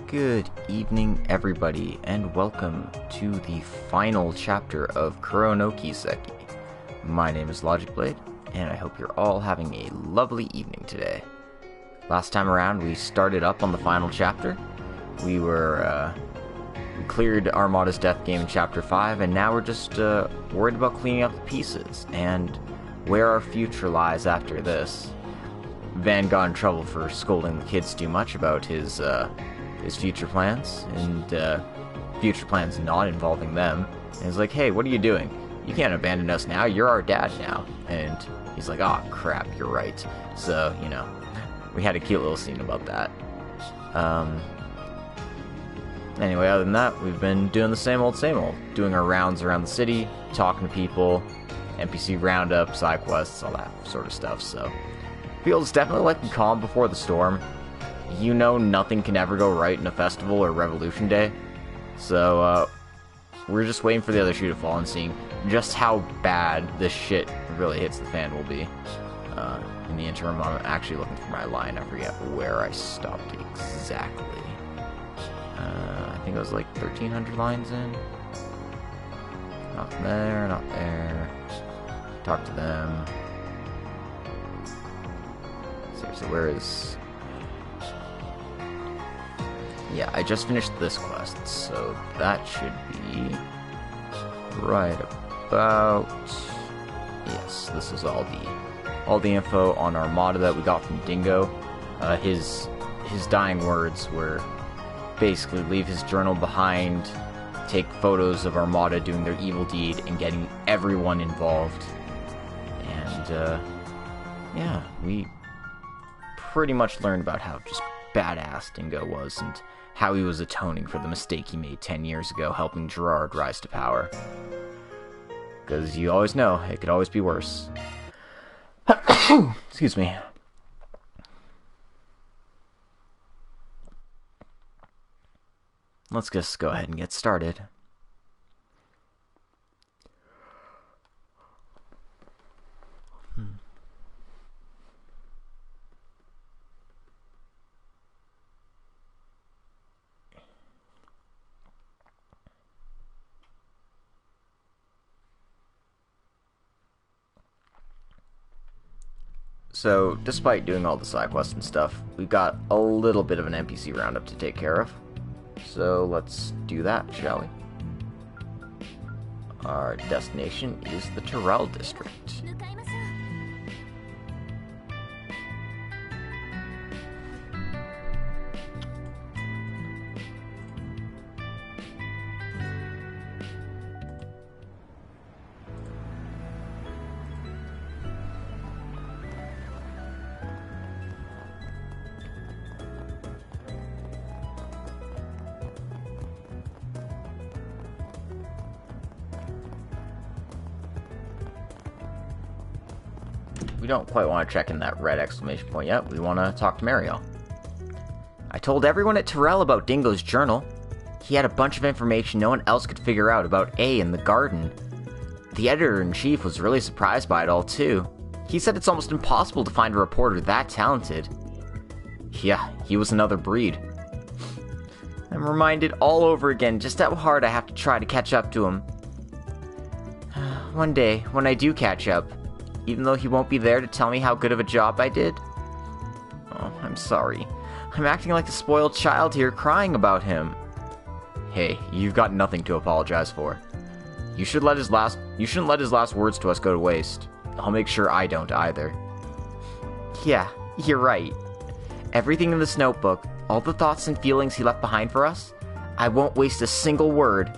Good evening, everybody, and welcome to the final chapter of Kuro no Kiseki. My name is Logicblade, and I hope you're all having a lovely evening today. Last time around, we started up on the final chapter. We cleared Armada's death game in Chapter 5, and now we're just worried about cleaning up the pieces, and where our future lies after this. Van got in trouble for scolding the kids too much about his future plans, and future plans not involving them. And he's like, hey, what are you doing? You can't abandon us now, you're our dad now. And he's like, oh crap, you're right. So, you know, we had a cute little scene about that. Anyway, other than that, we've been doing the same old, doing our rounds around the city, talking to people, NPC roundup, side quests, all that sort of stuff. So feels definitely like the calm before the storm. You know nothing can ever go right in a festival or Revolution Day. So, we're just waiting for the other shoe to fall and seeing just how bad this shit really hits the fan will be. In the interim, I'm actually looking for my line. I forget where I stopped exactly. I think it was like 1,300 lines in. Not there, not there. Talk to them. Seriously, where is... Yeah, I just finished this quest, so that should be right about... Yes, this is all the info on Armada that we got from Dingo. His dying words were basically leave his journal behind, take photos of Armada doing their evil deed, and getting everyone involved. And, yeah, we pretty much learned about how just badass Dingo was, and how he was atoning for the mistake he made 10 years ago, helping Gerard rise to power. Because you always know, it could always be worse. Excuse me. Let's just go ahead and get started. So, despite doing all the side quests and stuff, we've got a little bit of an NPC roundup to take care of. So, let's do that, shall we? Our destination is the Terrell District. We don't quite want to check in that red exclamation point yet. We want to talk to Mario. I told everyone at Terrell about Dingo's journal. He had a bunch of information no one else could figure out about A in the garden. The editor-in-chief was really surprised by it all, too. He said it's almost impossible to find a reporter that talented. Yeah, he was another breed. I'm reminded all over again just how hard I have to try to catch up to him. One day, when I do catch up, even though he won't be there to tell me how good of a job I did. Oh, I'm sorry. I'm acting like a spoiled child here, crying about him. Hey, you've got nothing to apologize for. You shouldn't let his last words to us go to waste. I'll make sure I don't either. Yeah, you're right. Everything in this notebook, all the thoughts and feelings he left behind for us, I won't waste a single word.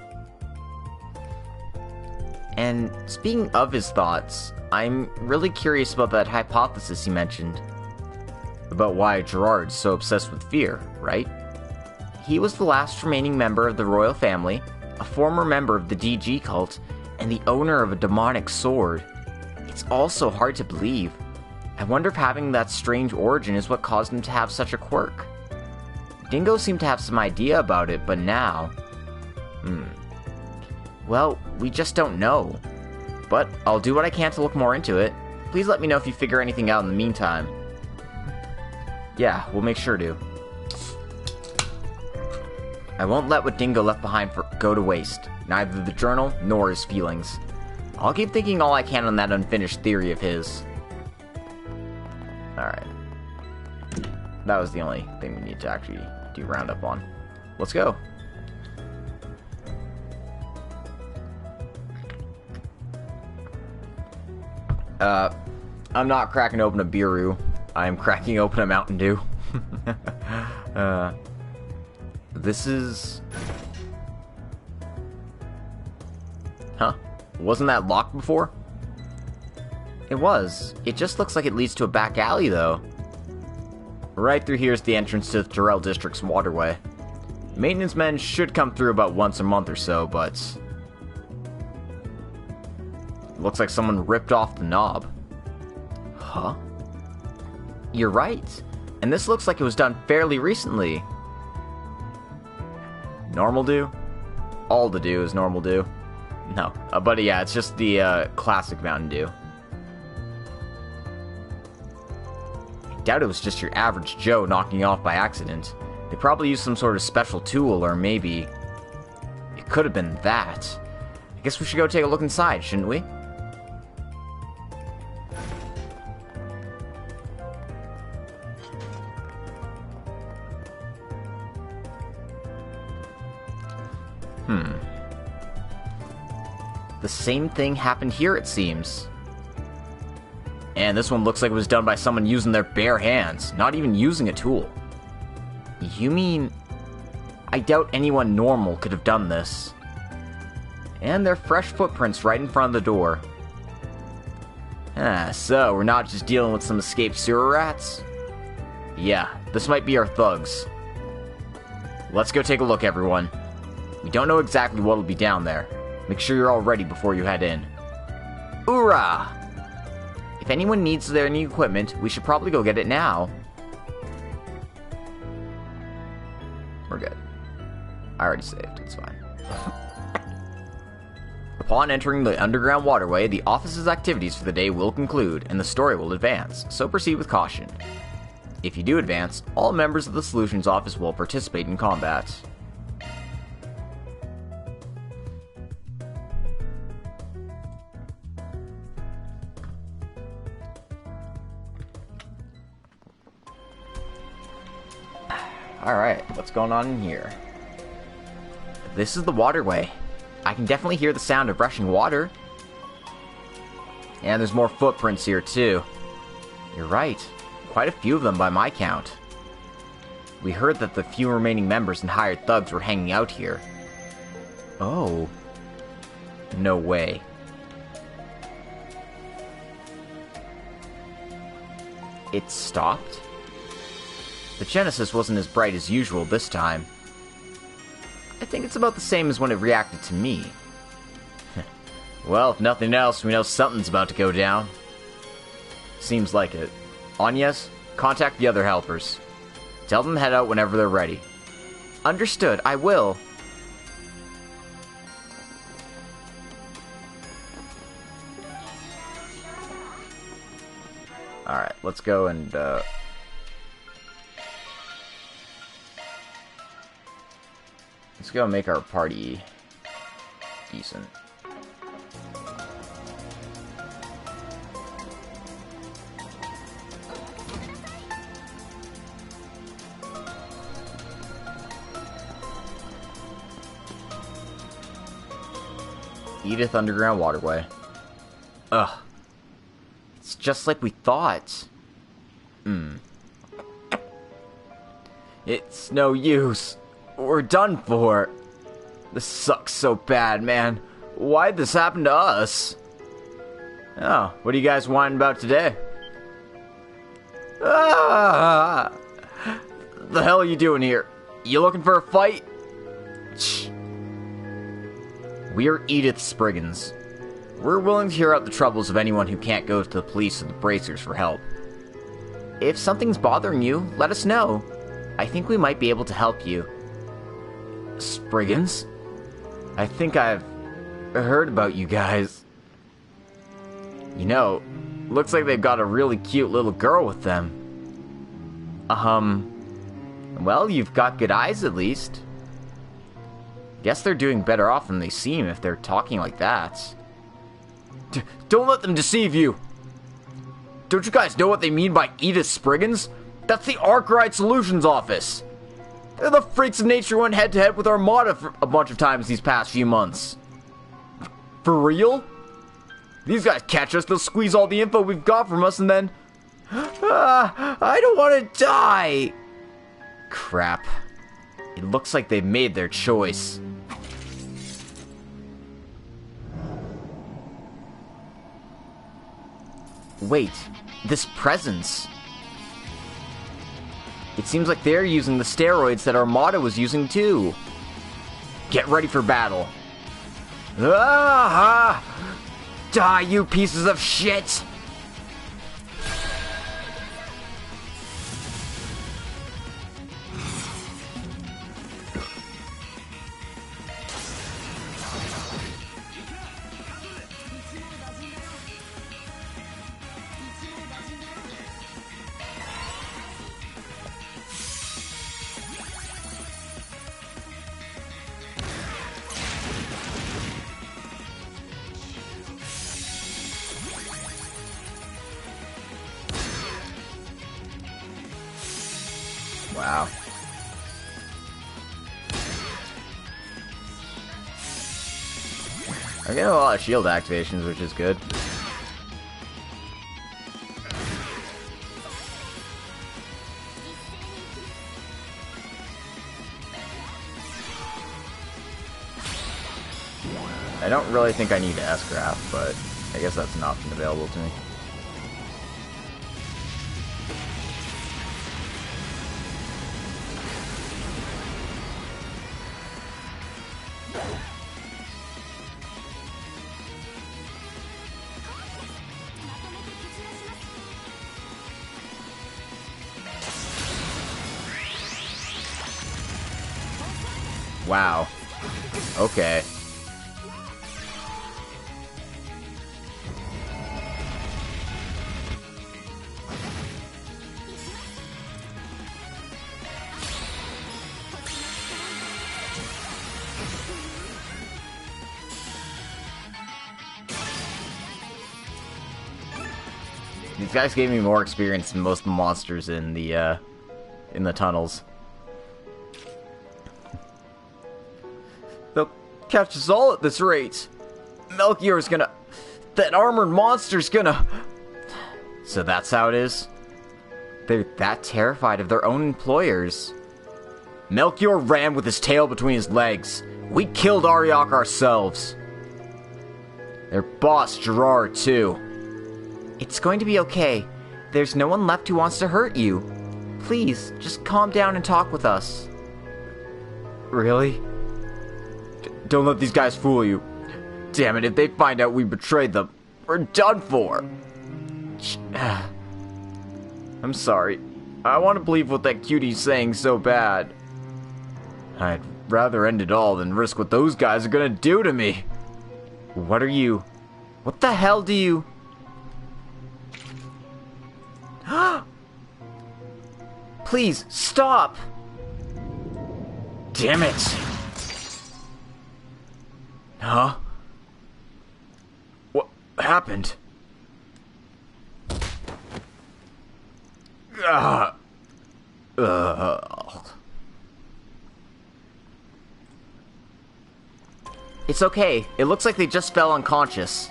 And speaking of his thoughts, I'm really curious about that hypothesis he mentioned. About why Gerard's so obsessed with fear, right? He was the last remaining member of the royal family, a former member of the DG cult, and the owner of a demonic sword. It's all so hard to believe. I wonder if having that strange origin is what caused him to have such a quirk. Dingo seemed to have some idea about it, but now... Well, we just don't know. But I'll do what I can to look more into it. Please let me know if you figure anything out in the meantime. Yeah, we'll make sure to. I won't let what Dingo left behind go to waste. Neither the journal nor his feelings. I'll keep thinking all I can on that unfinished theory of his. Alright. That was the only thing we need to actually do roundup on. Let's go. I'm not cracking open a Biru. I'm cracking open a Mountain Dew. This is... Huh? Wasn't that locked before? It was. It just looks like it leads to a back alley, though. Right through here is the entrance to the Terrell District's waterway. Maintenance men should come through about once a month or so, but... looks like someone ripped off the knob. Huh? You're right. And this looks like it was done fairly recently. Normal Dew? All the Dew is Normal Dew. No. But yeah, it's just the classic Mountain Dew. I doubt it was just your average Joe knocking it off by accident. They probably used some sort of special tool, or maybe... it could have been that. I guess we should go take a look inside, shouldn't we? The same thing happened here, it seems. And this one looks like it was done by someone using their bare hands, not even using a tool. You mean... I doubt anyone normal could have done this. And there are fresh footprints right in front of the door. So we're not just dealing with some escaped sewer rats? Yeah, this might be our thugs. Let's go take a look, everyone. We don't know exactly what'll be down there. Make sure you're all ready before you head in. Hoorah! If anyone needs any equipment, we should probably go get it now. We're good. I already saved, it's fine. Upon entering the underground waterway, the office's activities for the day will conclude, and the story will advance, so proceed with caution. If you do advance, all members of the Solutions Office will participate in combat. Alright, what's going on in here? This is the waterway. I can definitely hear the sound of rushing water. And there's more footprints here, too. You're right. Quite a few of them by my count. We heard that the few remaining members and hired thugs were hanging out here. Oh. No way. It stopped? The Genesis wasn't as bright as usual this time. I think it's about the same as when it reacted to me. Well, if nothing else, we know something's about to go down. Seems like it. Agnes, contact the other helpers. Tell them to head out whenever they're ready. Understood, I will. Alright, let's go and, let's go make our party decent. Edith Underground Waterway. Ugh. It's just like we thought. It's no use. We're done for. This sucks so bad, man. Why'd this happen to us? Oh, what are you guys whining about today? Ah! The hell are you doing here? You looking for a fight? Shh. We're Edith Spriggans. We're willing to hear out the troubles of anyone who can't go to the police or the bracers for help. If something's bothering you, let us know. I think we might be able to help you. Spriggans? I think I've heard about you guys. You know, looks like they've got a really cute little girl with them. Well, you've got good eyes at least. Guess they're doing better off than they seem if they're talking like that. Don't let them deceive you! Don't you guys know what they mean by Edith Spriggans? That's the Arkride Solutions Office! They're the freaks of nature who went head-to-head with Armada for a bunch of times these past few months. For real? These guys catch us, they'll squeeze all the info we've got from us and then... I don't want to die! Crap. It looks like they've made their choice. Wait, this presence. It seems like they're using the steroids that Armada was using too. Get ready for battle. Ah! Die, you pieces of shit! Wow. I'm getting a lot of shield activations, which is good. I don't really think I need to S-Craft, but I guess that's an option available to me. Wow. Okay. These guys gave me more experience than most monsters in the tunnels. They'll catch us all at this rate. Melchior's gonna... That armored monster's gonna... So that's how it is? They're that terrified of their own employers. Melchior ran with his tail between his legs. We killed Ariok ourselves. Their boss, Gerard, too. It's going to be okay. There's no one left who wants to hurt you. Please, just calm down and talk with us. Really? Don't let these guys fool you. Damn it, if they find out we betrayed them, we're done for. I'm sorry. I want to believe what that cutie's saying so bad. I'd rather end it all than risk what those guys are gonna do to me. What are you... What the hell do you... Please, stop! Damn it! Huh? What happened? It's okay. It looks like they just fell unconscious.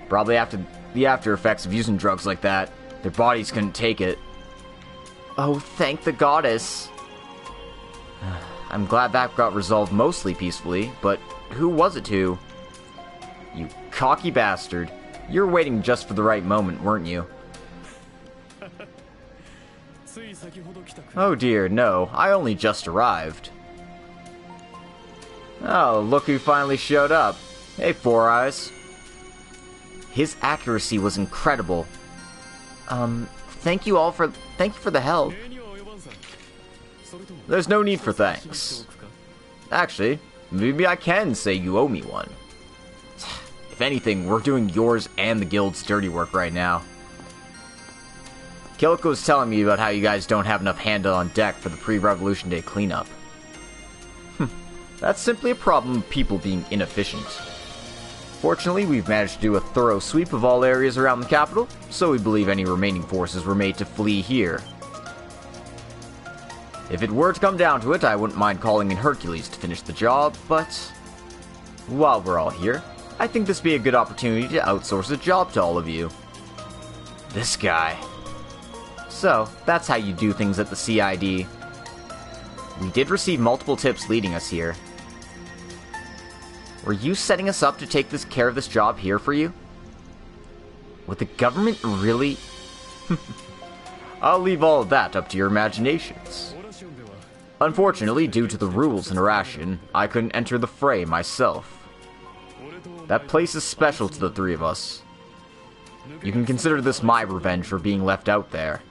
Probably after the after effects of using drugs like that. Their bodies couldn't take it. Oh, thank the goddess. I'm glad that got resolved mostly peacefully, but who was it to? You cocky bastard. You were waiting just for the right moment, weren't you? Oh dear, no. I only just arrived. Oh, look who finally showed up. Hey, Four Eyes. His accuracy was incredible. Thank you for the help. There's no need for thanks. Actually, maybe I can say you owe me one. If anything, we're doing yours and the guild's dirty work right now. Kiliko's telling me about how you guys don't have enough handle on deck for the pre-Revolution Day cleanup. That's simply a problem of people being inefficient. Fortunately, we've managed to do a thorough sweep of all areas around the capital, so we believe any remaining forces were made to flee here. If it were to come down to it, I wouldn't mind calling in Hercules to finish the job, but while we're all here, I think this would be a good opportunity to outsource a job to all of you. This guy. So, that's how you do things at the CID. We did receive multiple tips leading us here. Were you setting us up to take care of this job here for you? Would the government really? I'll leave all of that up to your imaginations. Unfortunately, due to the rules in Ration, I couldn't enter the fray myself. That place is special to the three of us. You can consider this my revenge for being left out there.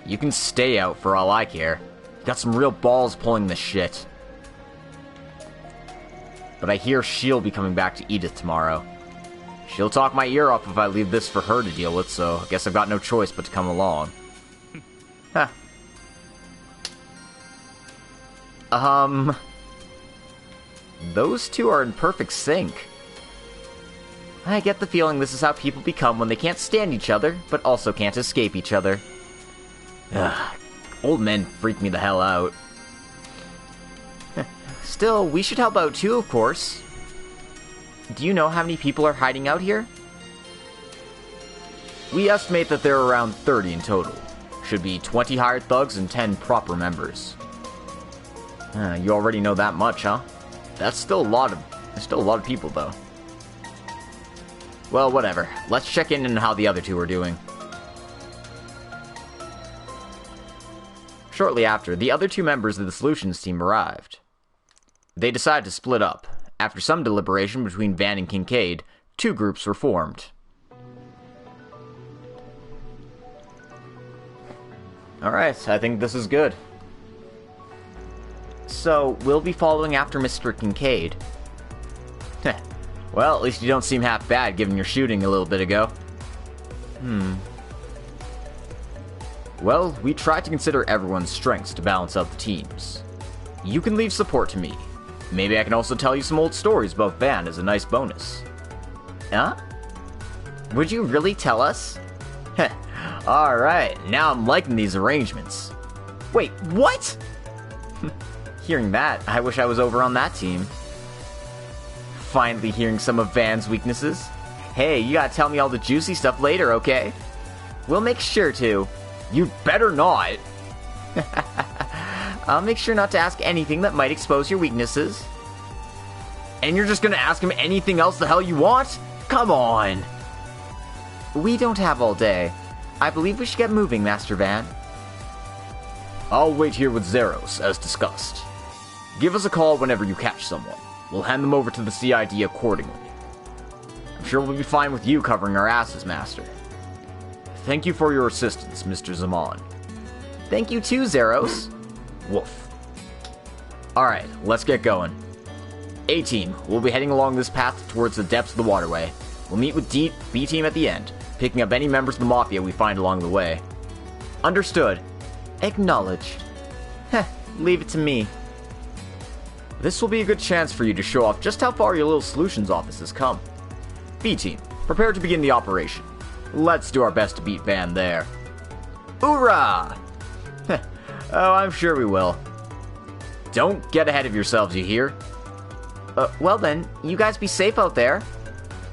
You can stay out for all I care. Got some real balls pulling this shit. But I hear she'll be coming back to Edith tomorrow. She'll talk my ear off if I leave this for her to deal with, so I guess I've got no choice but to come along. Huh. Those two are in perfect sync. I get the feeling this is how people become when they can't stand each other, but also can't escape each other. Ugh, old men freak me the hell out. Still, we should help out too, of course. Do you know how many people are hiding out here? We estimate that there are around 30 in total. Should be 20 hired thugs and 10 proper members. You already know that much, huh? There's still a lot of people, though. Well, whatever. Let's check in on how the other two are doing. Shortly after, the other two members of the Solutions team arrived. They decided to split up. After some deliberation between Van and Kincaid, two groups were formed. Alright, I think this is good. So, we'll be following after Mr. Kincaid. Well, at least you don't seem half bad given your shooting a little bit ago. Well, we tried to consider everyone's strengths to balance out the teams. You can leave support to me. Maybe I can also tell you some old stories about Van as a nice bonus. Huh? Would you really tell us? Alright, now I'm liking these arrangements. Wait, what? Hearing that, I wish I was over on that team. Finally hearing some of Van's weaknesses. Hey, you gotta tell me all the juicy stuff later, okay? We'll make sure to. You'd better not. I'll make sure not to ask anything that might expose your weaknesses. And you're just gonna ask him anything else the hell you want? Come on. We don't have all day. I believe we should get moving, Master Van. I'll wait here with Zeros, as discussed. Give us a call whenever you catch someone. We'll hand them over to the CID accordingly. I'm sure we'll be fine with you covering our asses, Master. Thank you for your assistance, Mr. Zaman. Thank you too, Zeros. Woof. Alright, let's get going. A-Team, we'll be heading along this path towards the depths of the waterway. We'll meet with B-Team at the end, picking up any members of the Mafia we find along the way. Understood. Acknowledged. Heh, leave it to me. This will be a good chance for you to show off just how far your little solutions office has come. B-Team, prepare to begin the operation. Let's do our best to beat Van there. Hoorah! Oh, I'm sure we will. Don't get ahead of yourselves, you hear? Well then, you guys be safe out there.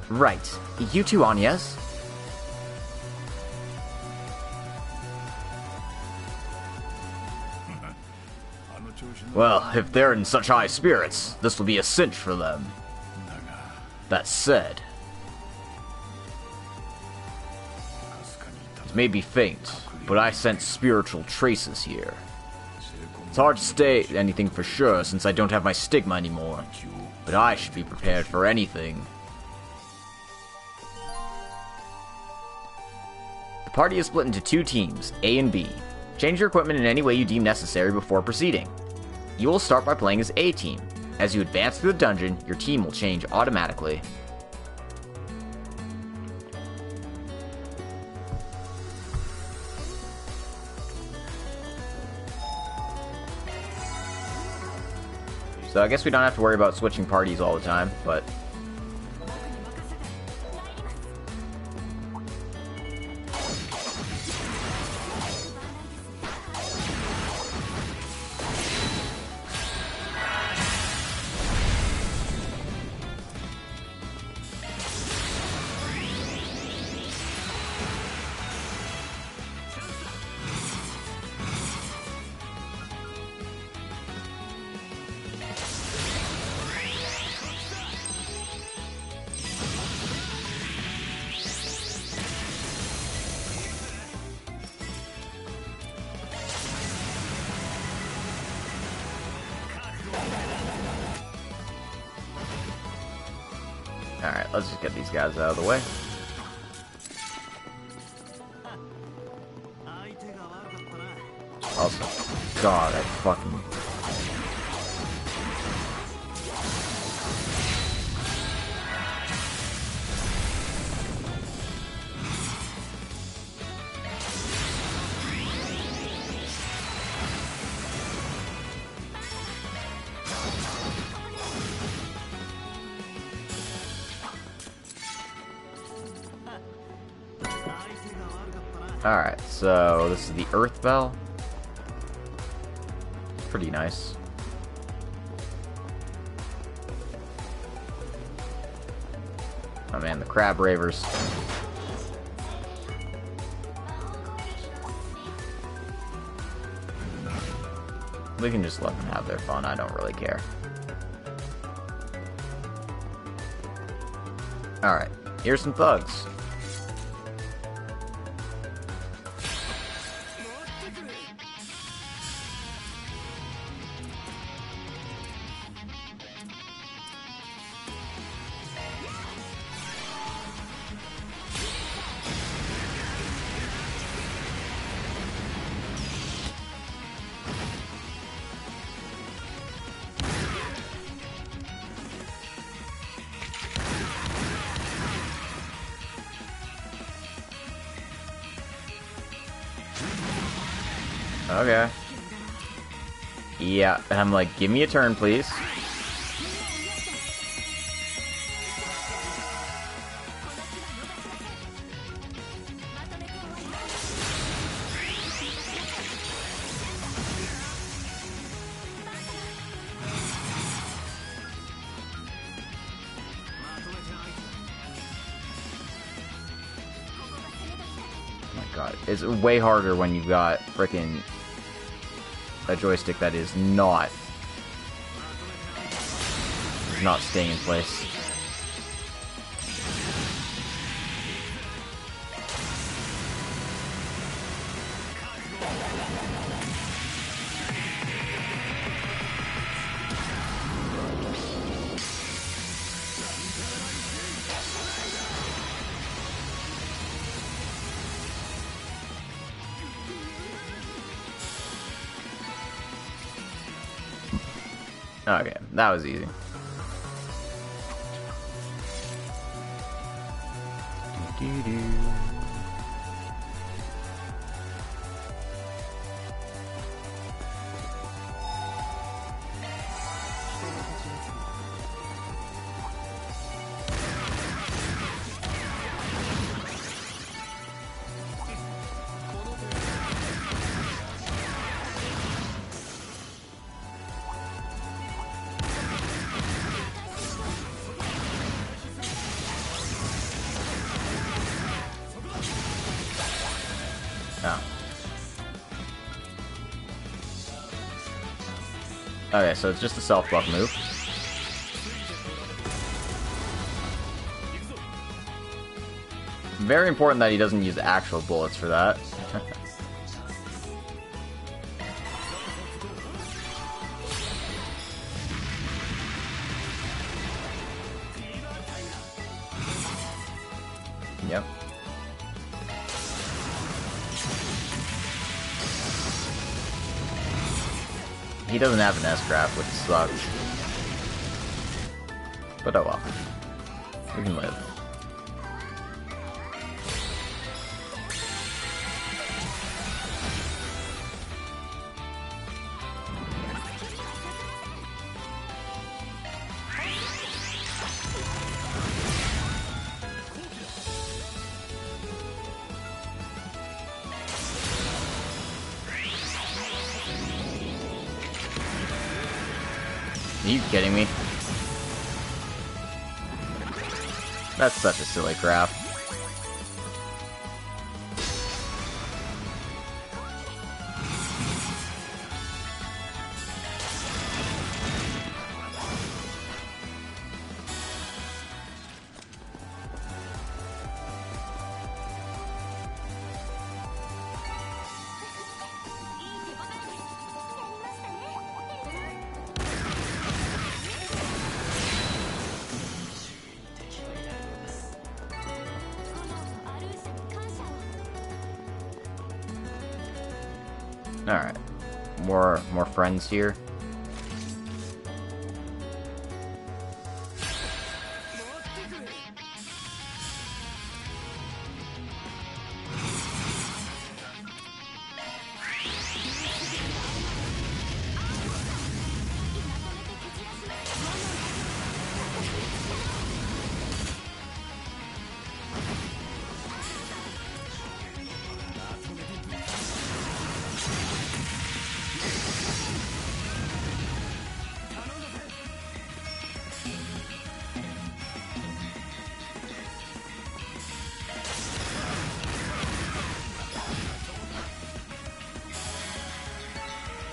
Right. You too, Agnes. Well, if they're in such high spirits, this will be a cinch for them. That said, it may be faint, but I sense spiritual traces here. It's hard to say anything for sure since I don't have my stigma anymore, but I should be prepared for anything. The party is split into two teams, A and B. Change your equipment in any way you deem necessary before proceeding. You will start by playing as A team. As you advance through the dungeon, your team will change automatically. So I guess we don't have to worry about switching parties all the time, but... Alright, let's just get these guys out of the way. Also, God, I fucking... Alright, so this is the Earth Bell. Pretty nice. Oh man, the Crab Ravers. We can just let them have their fun, I don't really care. Alright, here's some thugs. Okay. Yeah, and I'm like, give me a turn, please. Oh my god, it's way harder when you've got frickin' a joystick that is not staying in place. Okay, that was easy. Okay, so it's just a self-buff move. Very important that he doesn't use actual bullets for that. Yep. He doesn't have an S-Craft, which sucks. But oh well. We can live. Are you kidding me? That's such a silly crap. Alright. More friends here.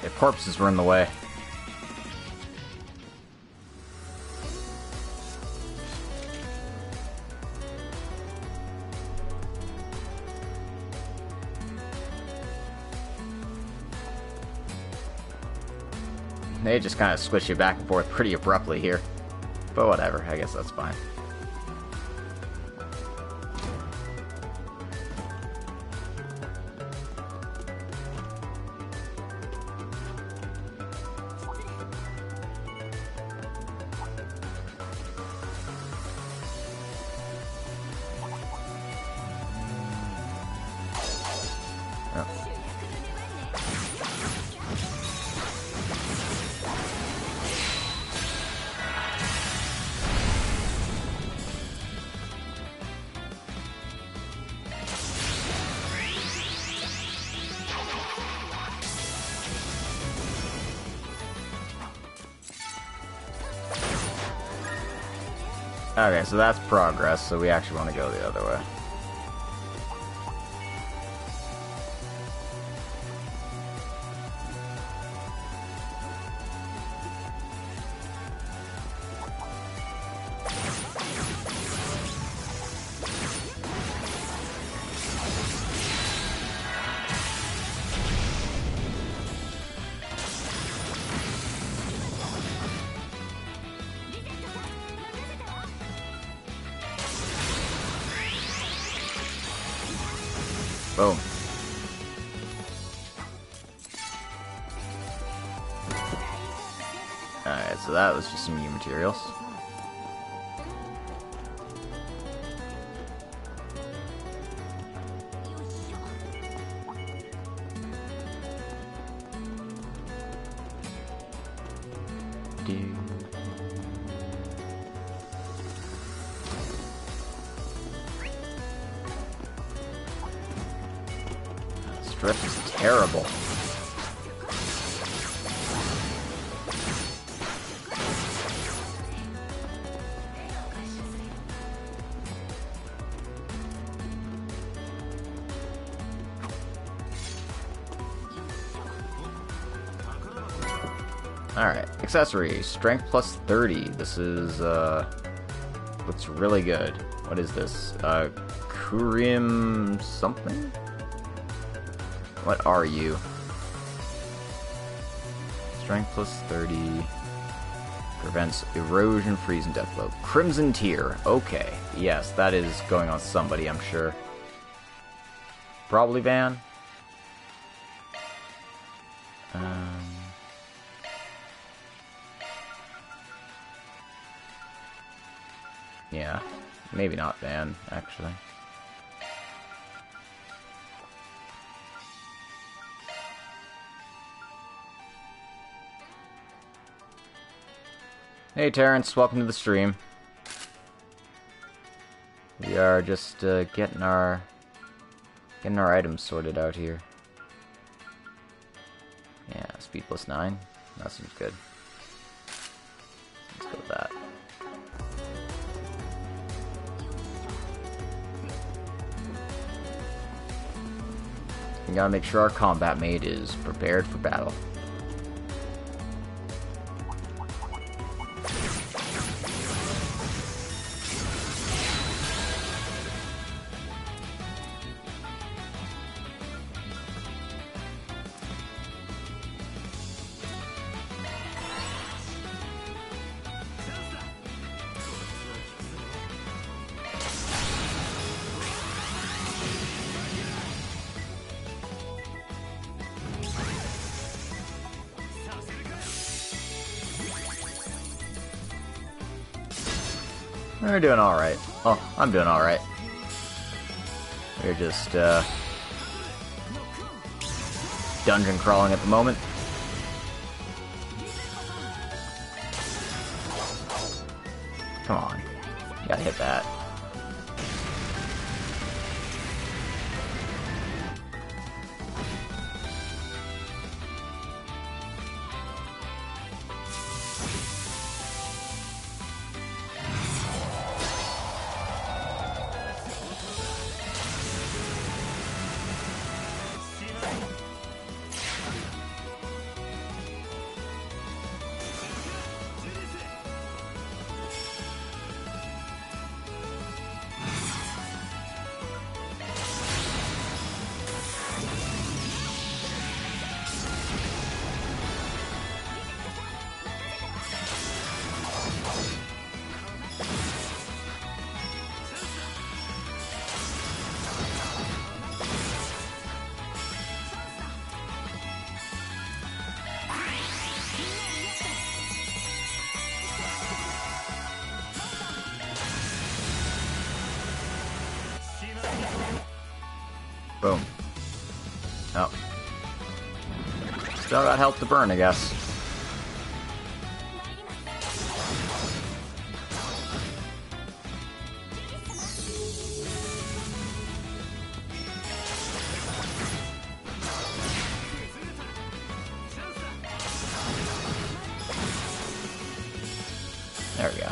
Their corpses were in the way. They just kind of switch you back and forth pretty abruptly here. But whatever, I guess that's fine. Okay, so that's progress, so we actually want to go the other way. Boom. Alright, so that was just some new materials. Drift is terrible. Alright, accessories. Strength plus 30. This is, looks really good. What is this? Kurim something? What are you? Strength plus 30. Prevents erosion, freeze, and death blow. Crimson Tier. Okay. Yes, that is going on somebody, I'm sure. Probably Van. Yeah. Maybe not Van, actually. Hey Terrence, welcome to the stream. We are just getting our items sorted out here. Yeah, speed plus 9. That seems good. We gotta make sure our combat mate is prepared for battle. We're doing alright. Oh, I'm doing alright. We're just, dungeon crawling at the moment. Come on. You gotta hit that. Boom. Oh. Still got help to burn, I guess. There we go.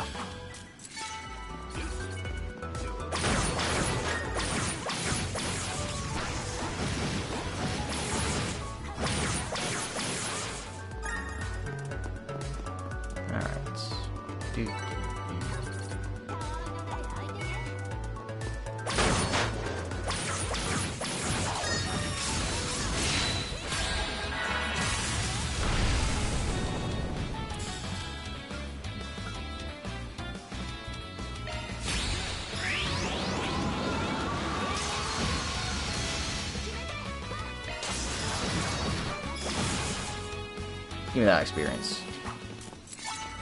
Give me that experience.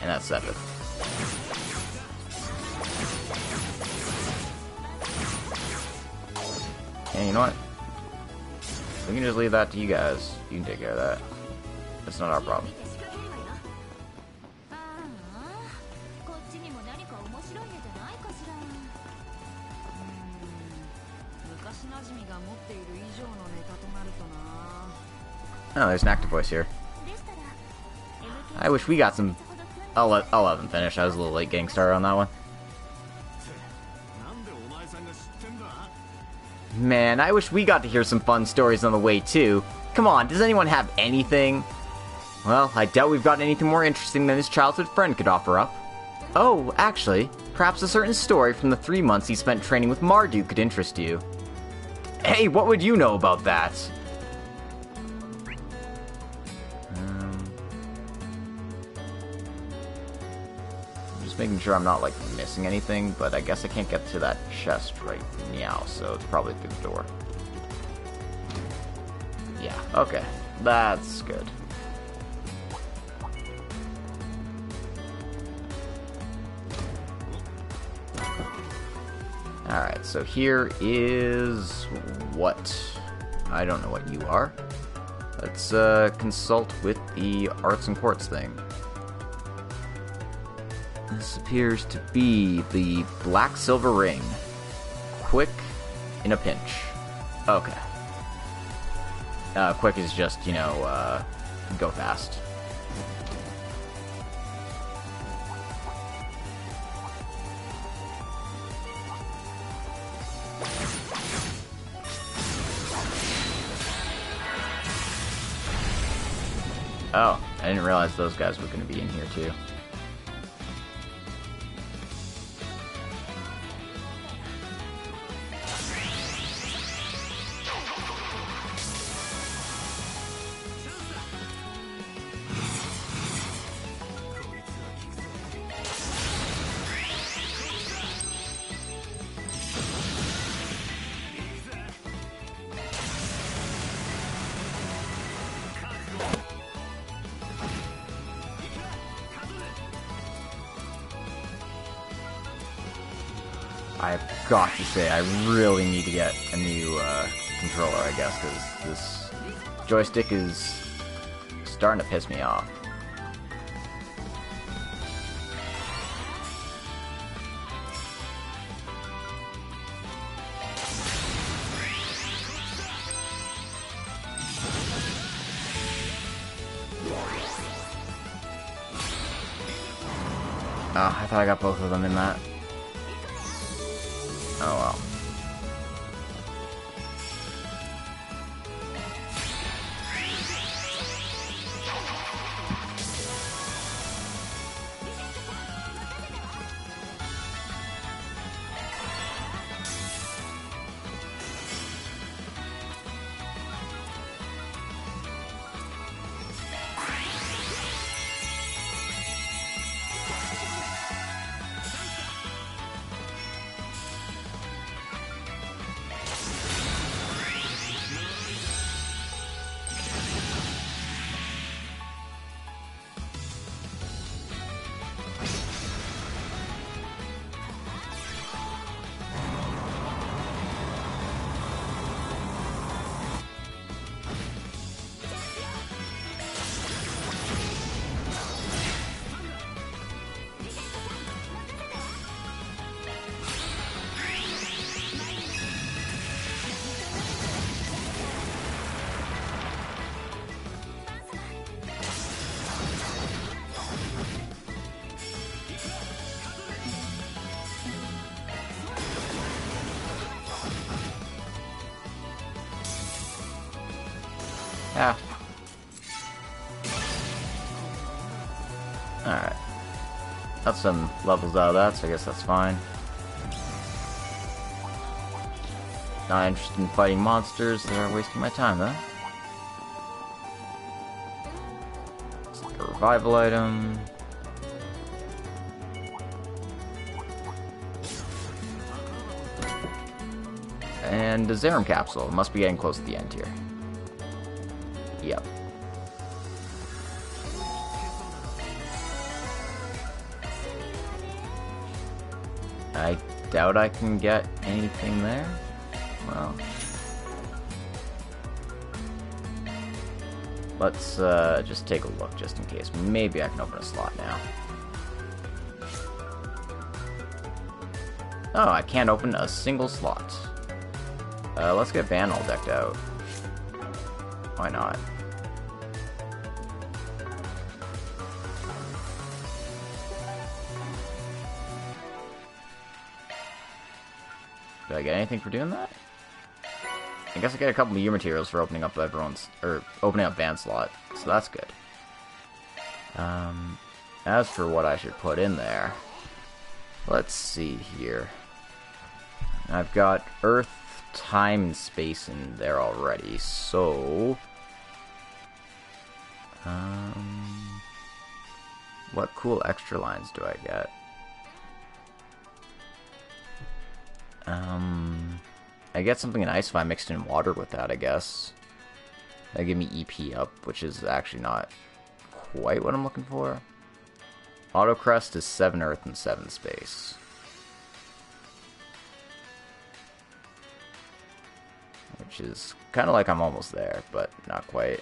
And that's separate. And you know what? We can just leave that to you guys. You can take care of that. That's not our problem. Oh, there's an active voice here. I wish we got some... I'll let them finish. I was a little late getting started on that one. Man, I wish we got to hear some fun stories on the way, too. Come on, does anyone have anything? Well, I doubt we've got anything more interesting than his childhood friend could offer up. Oh, actually, perhaps a certain story from the 3 months he spent training with Marduk could interest you. Hey, what would you know about that? Making sure I'm not, like, missing anything, but I guess I can't get to that chest right now, so it's probably through the door. Yeah, okay. That's good. Alright, so here is what? I don't know what you are. Let's consult with the arts and courts thing. This appears to be the black silver ring. Quick in a pinch. Okay. Quick is just, you know, go fast. Oh, I didn't realize those guys were going to be in here too. I've got to say, I really need to get a new controller, I guess, because this joystick is starting to piss me off. Oh, I thought I got both of them in that. Oh well. Yeah. Alright. Got some levels out of that, so I guess that's fine. Not interested in fighting monsters that are wasting my time, though. It's like a revival item. And a Zerum capsule. Must be getting close to the end here. Yep. I doubt I can get anything there. Well, let's just take a look just in case. Maybe I can open a slot now. Oh, I can't open a single slot. Let's get Van all decked out. Why not? Did I get anything for doing that? I guess I get a couple of gear materials for opening up opening up Van slot, so that's good. As for what I should put in there, let's see here. I've got Earth, Time, and Space in there already, so what cool extra lines do I get? I get something in ice if I mixed in water with that, I guess. That give me EP up, which is actually not quite what I'm looking for. Auto Crest is 7 Earth and 7 Space. Which is kind of like I'm almost there, but not quite.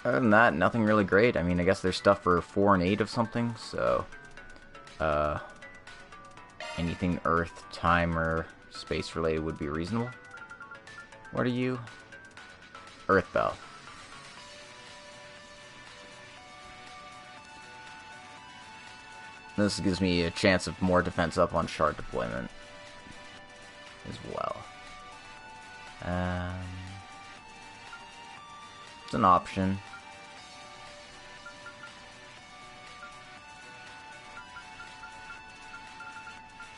Other than that, nothing really great. I mean, I guess there's stuff for 4 and 8 of something, so anything Earth, Time, or Space related would be reasonable. What are you? Earth Bell. This gives me a chance of more defense up on shard deployment as well. It's an option.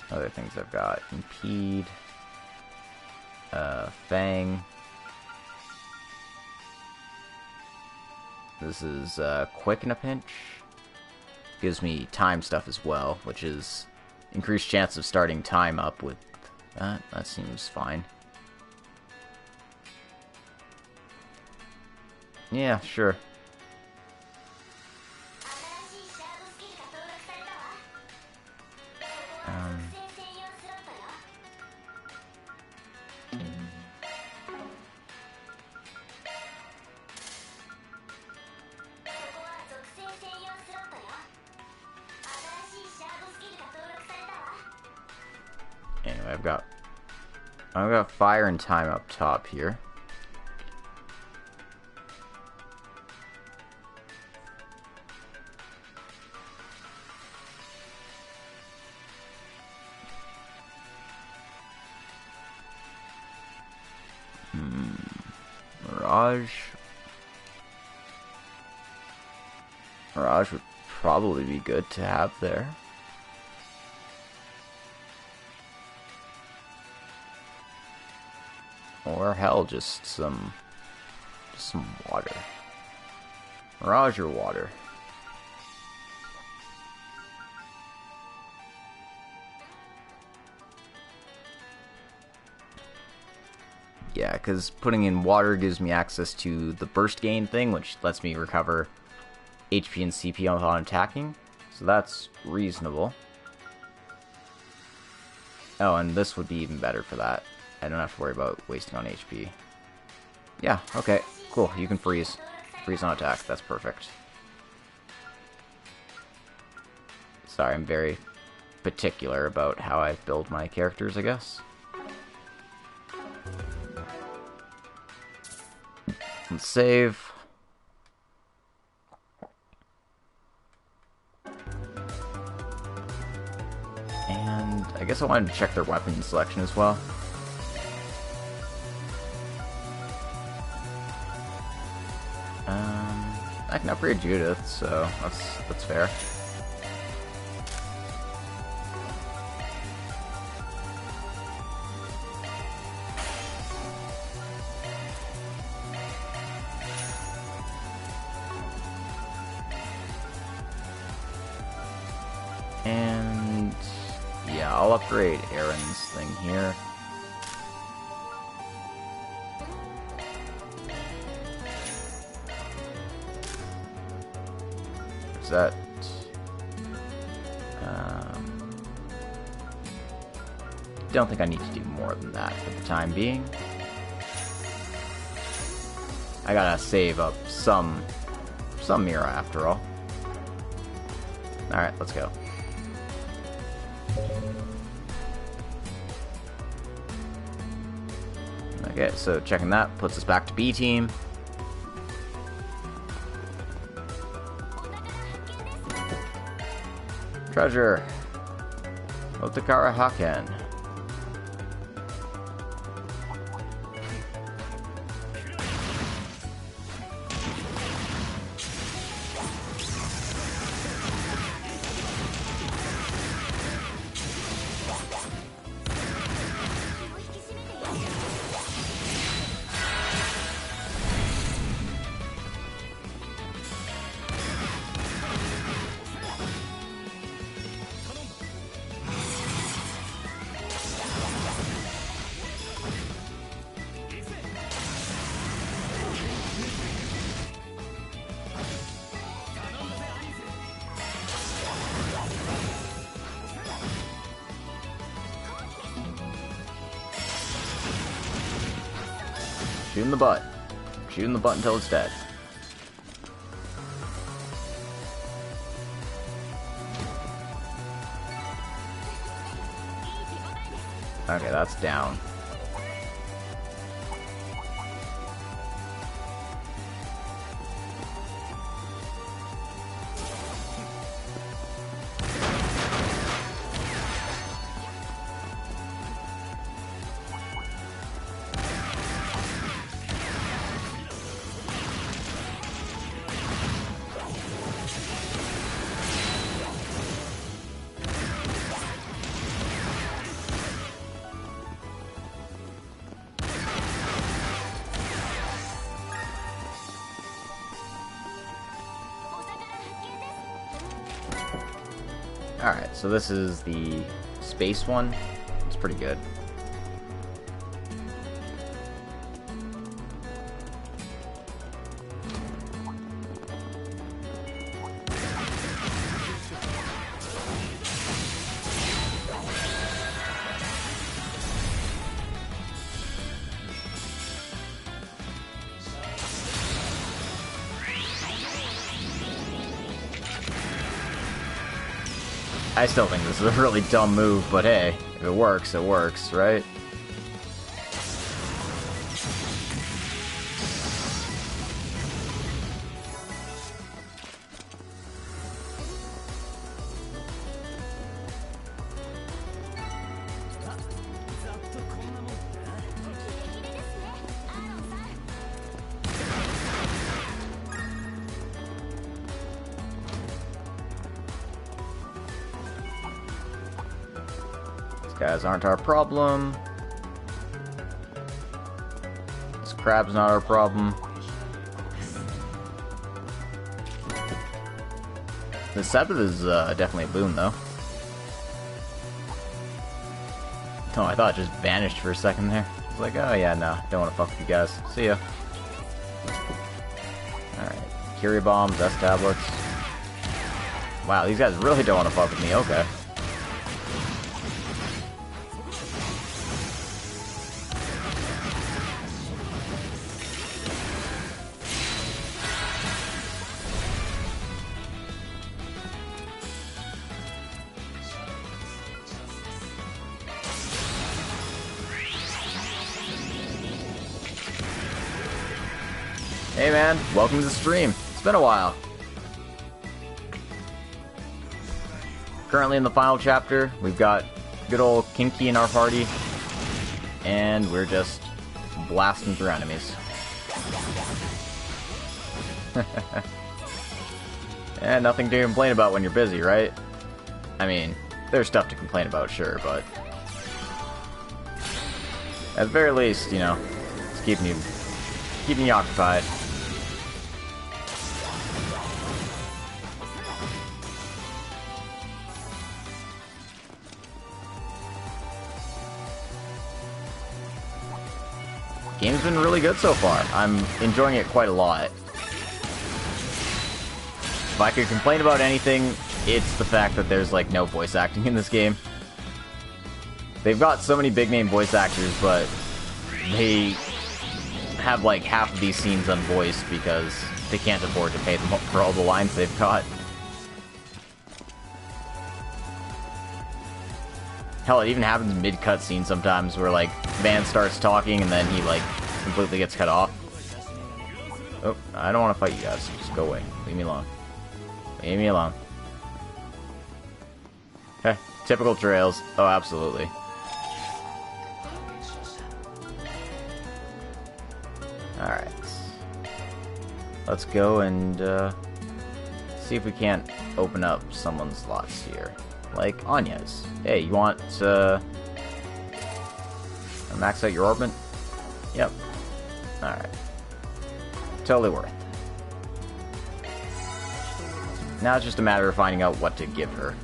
Other things I've got: impede, fang. This is quick in a pinch. Gives me time stuff as well, which is increased chance of starting time up with that. That seems fine. Yeah, sure. Anyway, I've got fire and time up top here. Mirage would probably be good to have there. Or hell, just some water. Mirage or water. Yeah, because putting in water gives me access to the burst gain thing, which lets me recover HP and CP on attacking. So that's reasonable. Oh, and this would be even better for that. I don't have to worry about wasting on HP. Yeah, okay, cool. You can freeze. Freeze on attack. That's perfect. Sorry, I'm very particular about how I build my characters, I guess. Let's save. And I guess I wanted to check their weapon selection as well. I can upgrade Judith, so that's fair. And yeah, I'll upgrade Aaron's thing here. That don't think I need to do more than that for the time being. I gotta save up some Mira after all. Alright, let's go. Okay, so checking that puts us back to B team. Treasure. Otakara Haken. Shoot in the butt. Shoot in the butt until it's dead. Okay, that's down. Alright, so this is the space one. It's pretty good. I still think this is a really dumb move, but hey, if it works, right? Guys aren't our problem. This crab's not our problem. The seventh is definitely a boon, though. Oh, I thought it just vanished for a second there. I was like, oh yeah, no, don't want to fuck with you guys. See ya. Alright. Curie bombs, S tablets. Wow, these guys really don't want to fuck with me, okay. Hey man, welcome to the stream. It's been a while. Currently in the final chapter, we've got good old Kinky in our party, and we're just blasting through enemies. And nothing to complain about when you're busy, right? I mean, there's stuff to complain about, sure, but at the very least, you know, it's keeping you occupied. Game's been really good so far. I'm enjoying it quite a lot. If I could complain about anything, it's the fact that there's like no voice acting in this game. They've got so many big name voice actors, but they have like half of these scenes unvoiced because they can't afford to pay them for all the lines they've got. Hell, it even happens mid-cutscene sometimes where, like, the man starts talking and then he, like, completely gets cut off. Oh, I don't want to fight you guys. Just go away. Leave me alone. Leave me alone. Okay, typical trails. Oh, absolutely. Alright. Let's go and, see if we can't open up someone's slots here. Like Anya's. Hey, you want to max out your orbment? Yep. Alright. Totally worth. Now it's just a matter of finding out what to give her.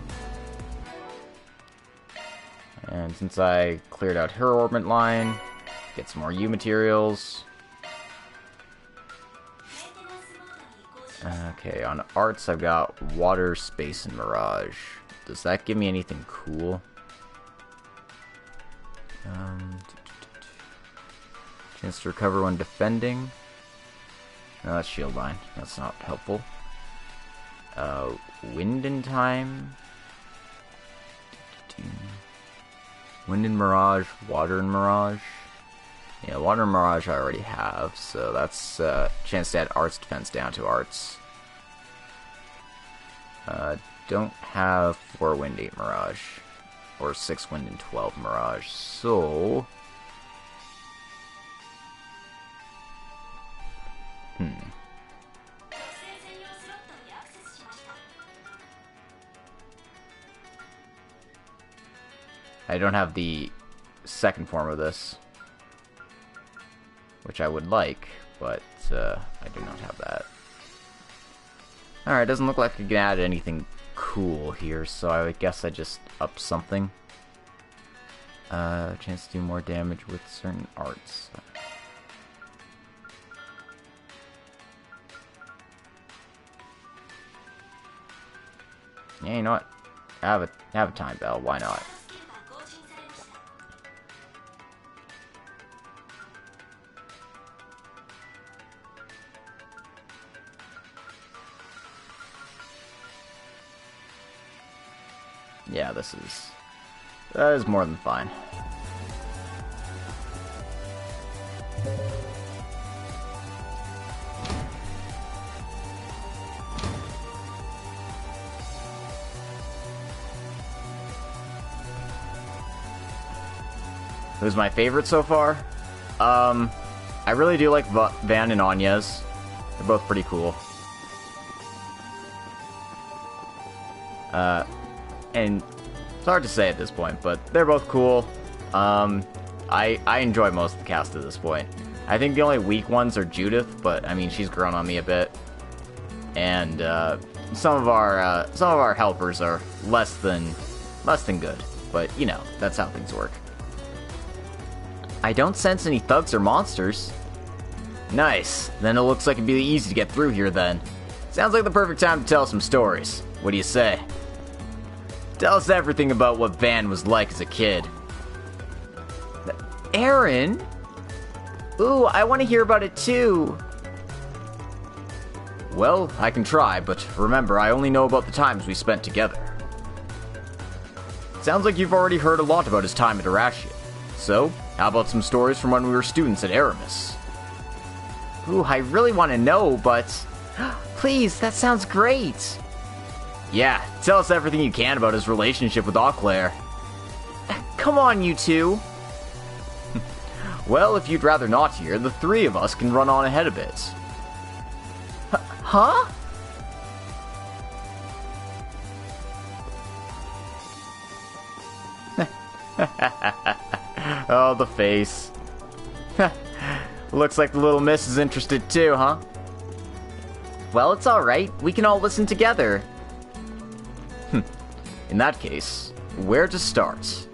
And since I cleared out her orbment line, get some more U materials. Okay, on arts I've got water, space, and mirage. Does that give me anything cool? Chance to recover when defending. No, that's shield line. That's not helpful. Wind in time. Wind and mirage, water and mirage. Yeah, water and mirage I already have, so that's chance to add arts defense down to arts. Don't have 4 wind, 8 mirage. Or 6 wind and 12 mirage, so... I don't have the second form of this, which I would like, but I do not have that. Alright, doesn't look like I can add anything cool here, so I would guess I just up something. Chance to do more damage with certain arts. Yeah, you know what? Have a time bell. Why not? Yeah, that is more than fine. Who's my favorite so far? I really do like Van and Agnes. They're both pretty cool. And it's hard to say at this point, but they're both cool. I enjoy most of the cast at this point. I think the only weak ones are Judith, but I mean she's grown on me a bit, and some of our helpers are less than good. But you know, that's how things work. I don't sense any thugs or monsters. Nice. Then it looks like it'd be easy to get through here then. Sounds like the perfect time to tell some stories. What do you say? Tell us everything about what Van was like as a kid. Aaron? Ooh, I want to hear about it too. Well, I can try, but remember, I only know about the times we spent together. Sounds like you've already heard a lot about his time at Arashia. So, how about some stories from when we were students at Aramis? Ooh, I really want to know, but... Please, that sounds great! Yeah, tell us everything you can about his relationship with Auclair. Come on, you two! Well, if you'd rather not hear, the three of us can run on ahead a bit. Huh? Oh, the face. Looks like the little miss is interested too, huh? Well, it's alright. We can all listen together. In that case, where to start?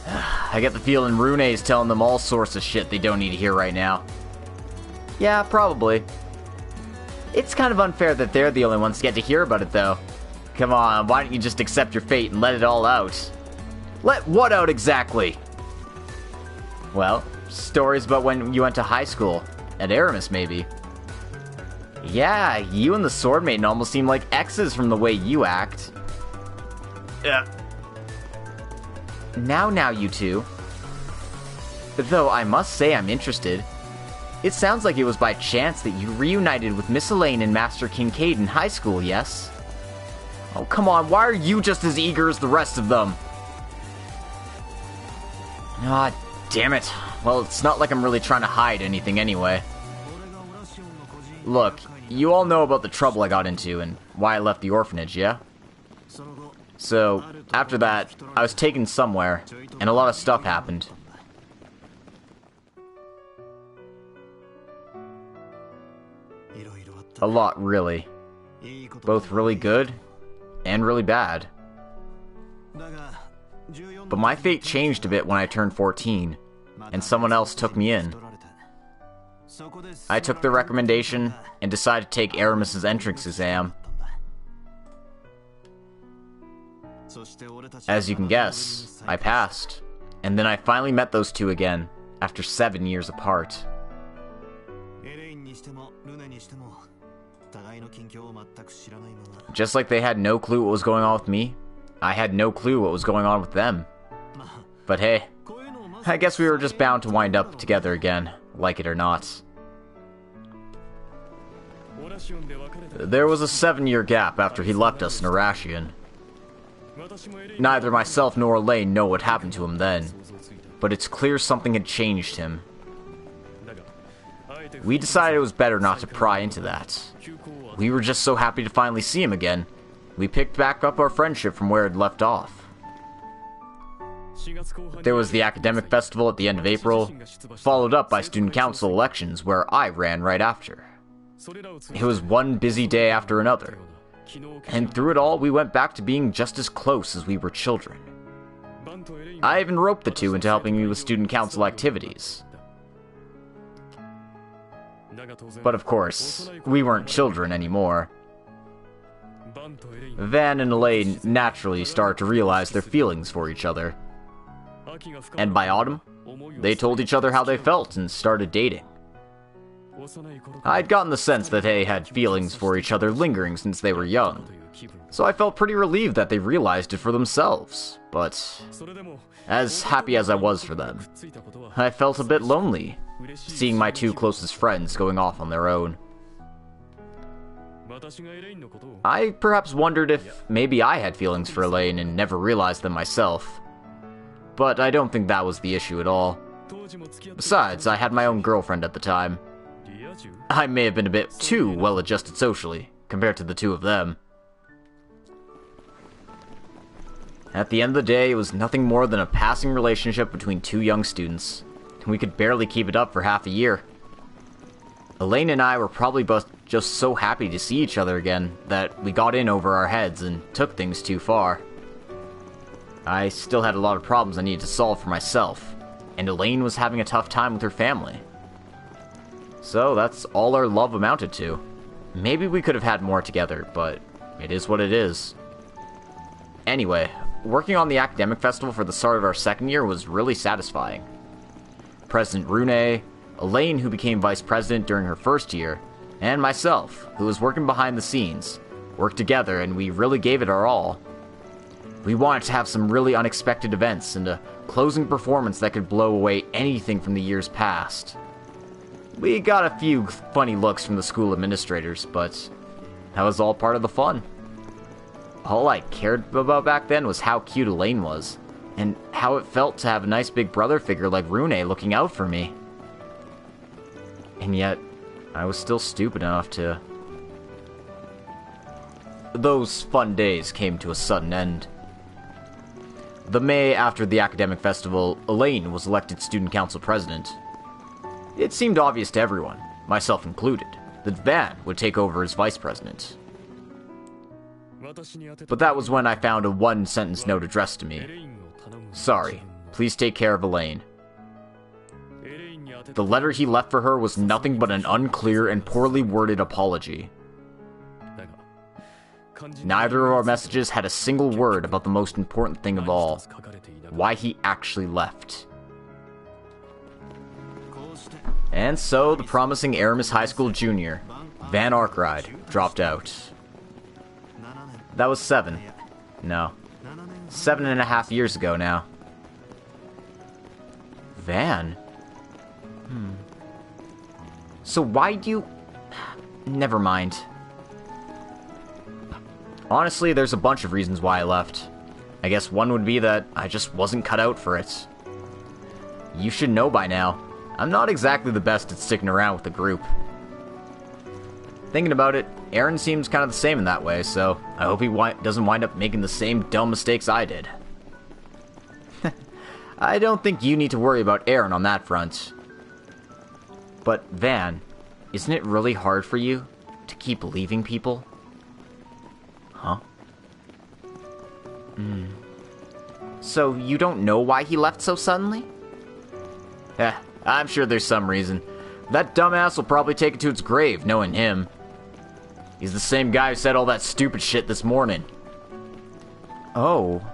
I get the feeling Rune's telling them all sorts of shit they don't need to hear right now. Yeah, probably. It's kind of unfair that they're the only ones to get to hear about it, though. Come on, why don't you just accept your fate and let it all out? Let what out exactly? Well, stories about when you went to high school. At Aramis, maybe. Yeah, you and the sword maiden almost seem like exes from the way you act. Now, you two. Though I must say I'm interested. It sounds like it was by chance that you reunited with Miss Elaine and Master Kincaid in high school, yes? Oh, come on, why are you just as eager as the rest of them? Ah, damn it. Well, it's not like I'm really trying to hide anything anyway. Look, you all know about the trouble I got into and why I left the orphanage, yeah? So, after that, I was taken somewhere, and a lot of stuff happened. A lot, really. Both really good, and really bad. But my fate changed a bit when I turned 14, and someone else took me in. I took their recommendation, and decided to take Aramis's entrance exam. As you can guess, I passed, and then I finally met those two again, after 7 years apart. Just like they had no clue what was going on with me, I had no clue what was going on with them. But hey, I guess we were just bound to wind up together again, like it or not. There was a 7-year gap after he left us in Arashian. Neither myself nor Elaine know what happened to him then, but it's clear something had changed him. We decided it was better not to pry into that. We were just so happy to finally see him again. We picked back up our friendship from where it had left off. There was the academic festival at the end of April, followed up by student council elections where I ran right after. It was one busy day after another, and through it all, we went back to being just as close as we were children. I even roped the two into helping me with student council activities. But of course, we weren't children anymore. Van and Elaine naturally started to realize their feelings for each other. And by autumn, they told each other how they felt and started dating. I'd gotten the sense that they had feelings for each other lingering since they were young, so I felt pretty relieved that they realized it for themselves. But as happy as I was for them, I felt a bit lonely, seeing my two closest friends going off on their own. I perhaps wondered if maybe I had feelings for Elaine and never realized them myself. But I don't think that was the issue at all. Besides, I had my own girlfriend at the time. I may have been a bit too well-adjusted socially, compared to the two of them. At the end of the day, it was nothing more than a passing relationship between two young students, and we could barely keep it up for half a year. Elaine and I were probably both just so happy to see each other again that we got in over our heads and took things too far. I still had a lot of problems I needed to solve for myself, and Elaine was having a tough time with her family. So that's all our love amounted to. Maybe we could have had more together, but it is what it is. Anyway, working on the academic festival for the start of our second year was really satisfying. President Rune, Elaine, who became vice president during her first year, and myself, who was working behind the scenes, worked together and we really gave it our all. We wanted to have some really unexpected events and a closing performance that could blow away anything from the years past. We got a few funny looks from the school administrators, but that was all part of the fun. All I cared about back then was how cute Elaine was, and how it felt to have a nice big brother figure like Rune looking out for me. And yet, I was still stupid enough to... Those fun days came to a sudden end. The May after the academic festival, Elaine was elected student council president. It seemed obvious to everyone, myself included, that Van would take over as vice president. But that was when I found a one-sentence note addressed to me. Sorry, please take care of Elaine. The letter he left for her was nothing but an unclear and poorly worded apology. Neither of our messages had a single word about the most important thing of all, why he actually left. And so, the promising Aramis High School junior, Van Arkride, dropped out. That was 7.5 years ago now. Van? So why do you... Never mind. Honestly, there's a bunch of reasons why I left. I guess one would be that I just wasn't cut out for it. You should know by now, I'm not exactly the best at sticking around with the group. Thinking about it, Aaron seems kind of the same in that way, so I hope he doesn't wind up making the same dumb mistakes I did. I don't think you need to worry about Aaron on that front. But, Van, isn't it really hard for you to keep leaving people? Huh? So you don't know why he left so suddenly? I'm sure there's some reason. That dumbass will probably take it to its grave, knowing him. He's the same guy who said all that stupid shit this morning. Oh.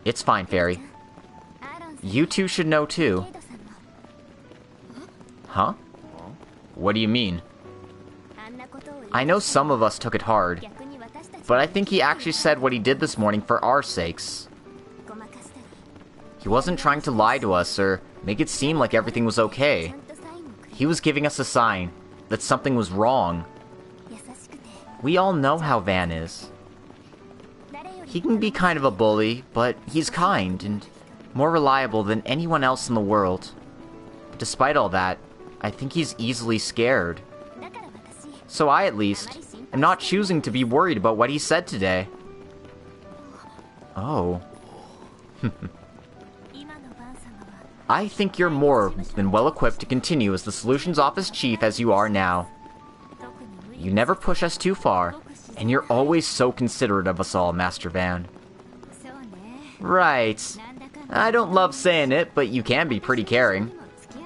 It's fine, Fairy. You two should know too. Huh? What do you mean? I know some of us took it hard, but I think he actually said what he did this morning for our sakes. He wasn't trying to lie to us or make it seem like everything was okay. He was giving us a sign that something was wrong. We all know how Van is. He can be kind of a bully, but he's kind and more reliable than anyone else in the world. But despite all that, I think he's easily scared. So I, at least, am not choosing to be worried about what he said today. Oh. I think you're more than well equipped to continue as the Solutions Office Chief as you are now. You never push us too far, and you're always so considerate of us all, Master Van. Right. I don't love saying it, but you can be pretty caring.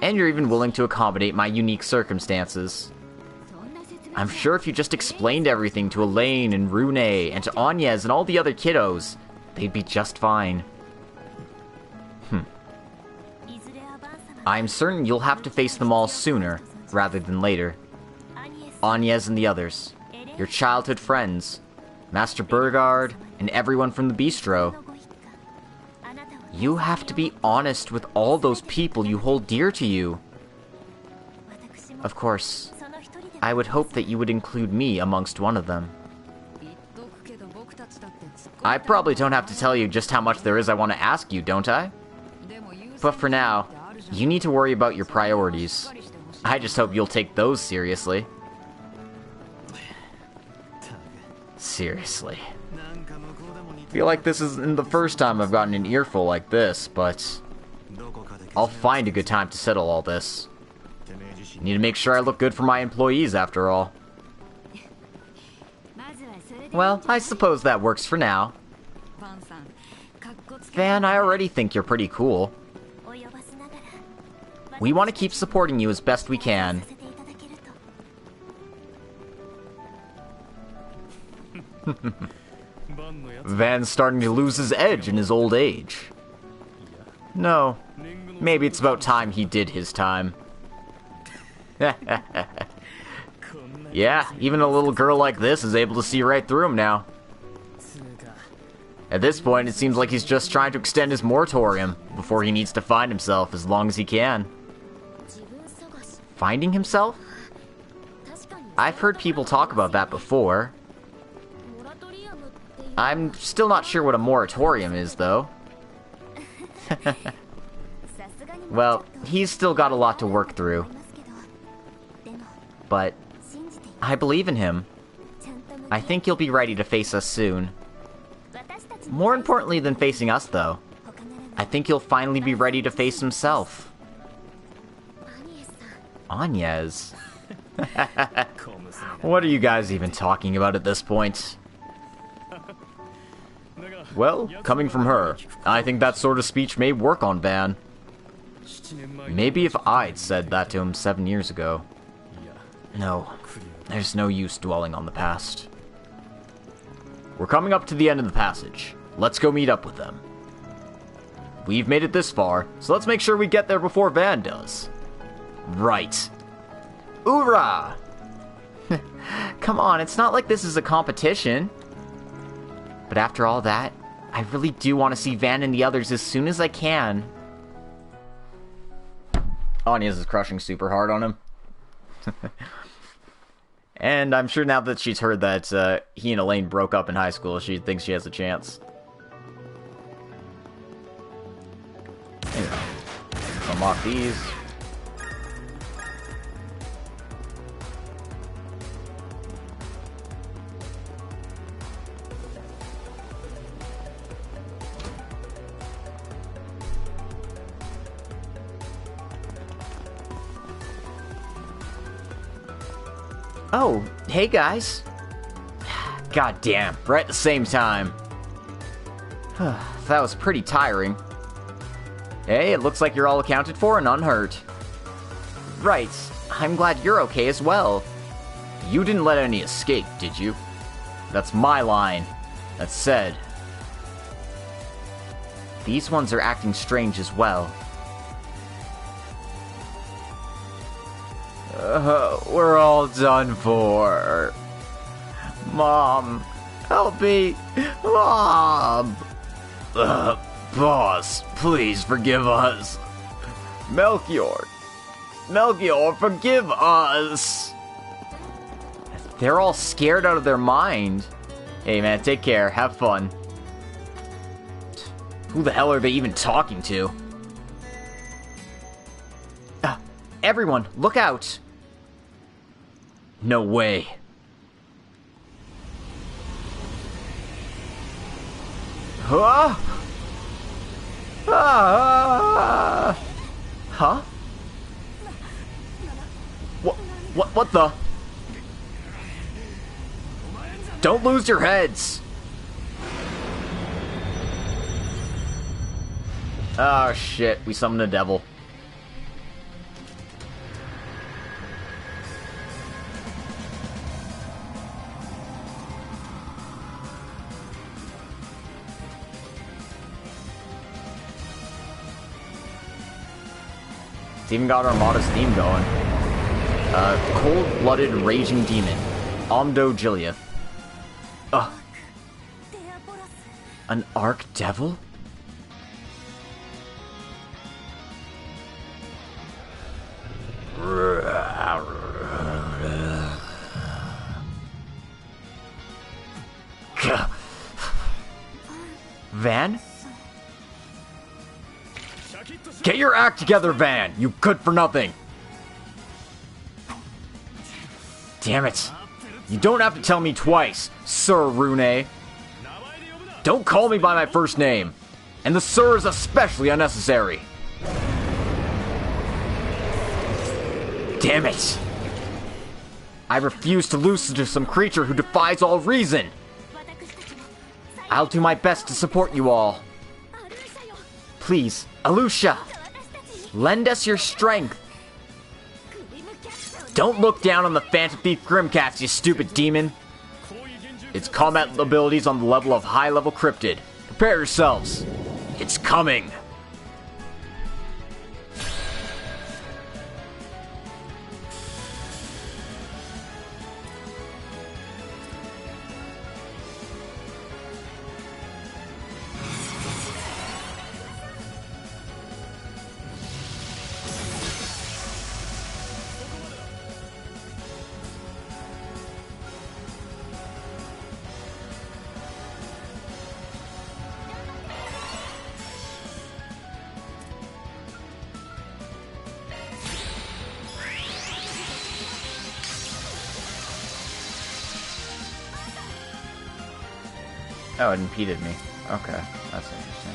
And you're even willing to accommodate my unique circumstances. I'm sure if you just explained everything to Elaine and Rune and to Agnes and all the other kiddos, they'd be just fine. I'm certain you'll have to face them all sooner, rather than later. Agnes and the others, your childhood friends, Master Burgard, and everyone from the bistro. You have to be honest with all those people you hold dear to you. Of course, I would hope that you would include me amongst one of them. I probably don't have to tell you just how much there is I want to ask you, don't I? But for now, you need to worry about your priorities. I just hope you'll take those seriously. Seriously. Feel like this isn't the first time I've gotten an earful like this, but I'll find a good time to settle all this. Need to make sure I look good for my employees, after all. Well, I suppose that works for now. Van, I already think you're pretty cool. We want to keep supporting you as best we can. Van's starting to lose his edge in his old age. No, maybe it's about time he did his time. Yeah, even a little girl like this is able to see right through him now. At this point, it seems like he's just trying to extend his moratorium before he needs to find himself as long as he can. Finding himself? I've heard people talk about that before. I'm still not sure what a moratorium is, though. Well, he's still got a lot to work through. But I believe in him. I think he'll be ready to face us soon. More importantly than facing us, though, I think he'll finally be ready to face himself. Agnes? What are you guys even talking about at this point? Well, coming from her, I think that sort of speech may work on Van. Maybe if I'd said that to him 7 years ago. No, there's no use dwelling on the past. We're coming up to the end of the passage. Let's go meet up with them. We've made it this far, so let's make sure we get there before Van does. Right. Oorah! Come on, it's not like this is a competition. But after all that, I really do want to see Van and the others as soon as I can. Agnes is crushing super hard on him. And I'm sure now that she's heard that he and Elaine broke up in high school, she thinks she has a chance. Anyway, let's unlock these. Oh, hey guys. God damn, right at the same time. That was pretty tiring. Hey, it looks like you're all accounted for and unhurt. Right, I'm glad you're okay as well. You didn't let any escape, did you? That's my line. That said, these ones are acting strange as well. We're all done for. Mom, help me. Mom! Boss, please forgive us. Melchior, forgive us. They're all scared out of their mind. Hey man, take care, have fun. Who the hell are they even talking to? Everyone, look out! No way. Huh? Huh? What the? Don't lose your heads! Oh shit, we summoned a devil. It's even got Armada's theme going. Cold-blooded raging demon. Omdo Gilia. An Arc Devil? Van? Get your act together, Van! You good for nothing! Damn it. You don't have to tell me twice, Sir Rune. Don't call me by my first name. And the Sir is especially unnecessary. Damn it. I refuse to listen to some creature who defies all reason. I'll do my best to support you all. Please, Alusha, lend us your strength. Don't look down on the Phantom Thief Grimcats, you stupid demon. Its combat abilities on the level of high-level cryptid. Prepare yourselves. It's coming. Oh, it impeded me. Okay, that's interesting.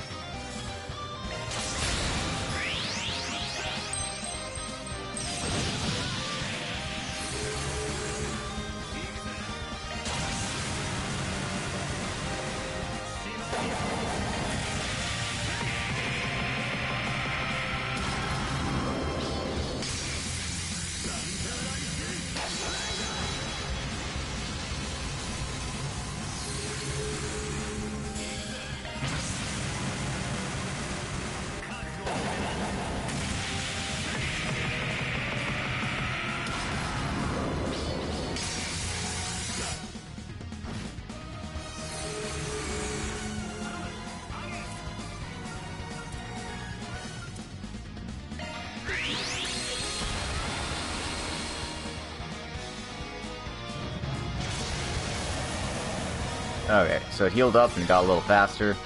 Okay, so it healed up and got a little faster.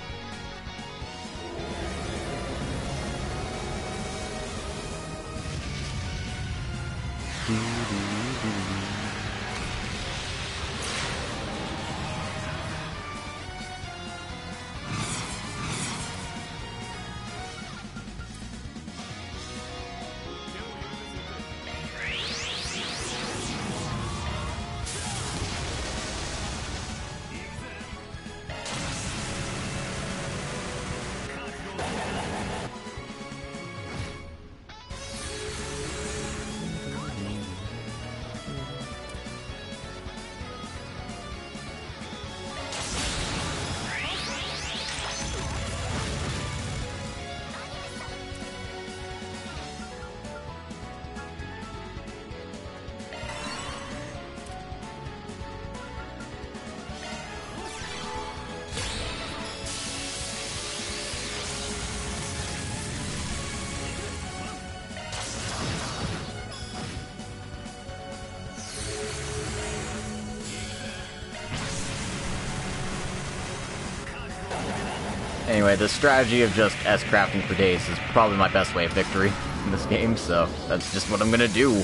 Anyway, the strategy of just S-crafting for days is probably my best way of victory in this game, so that's just what I'm gonna do.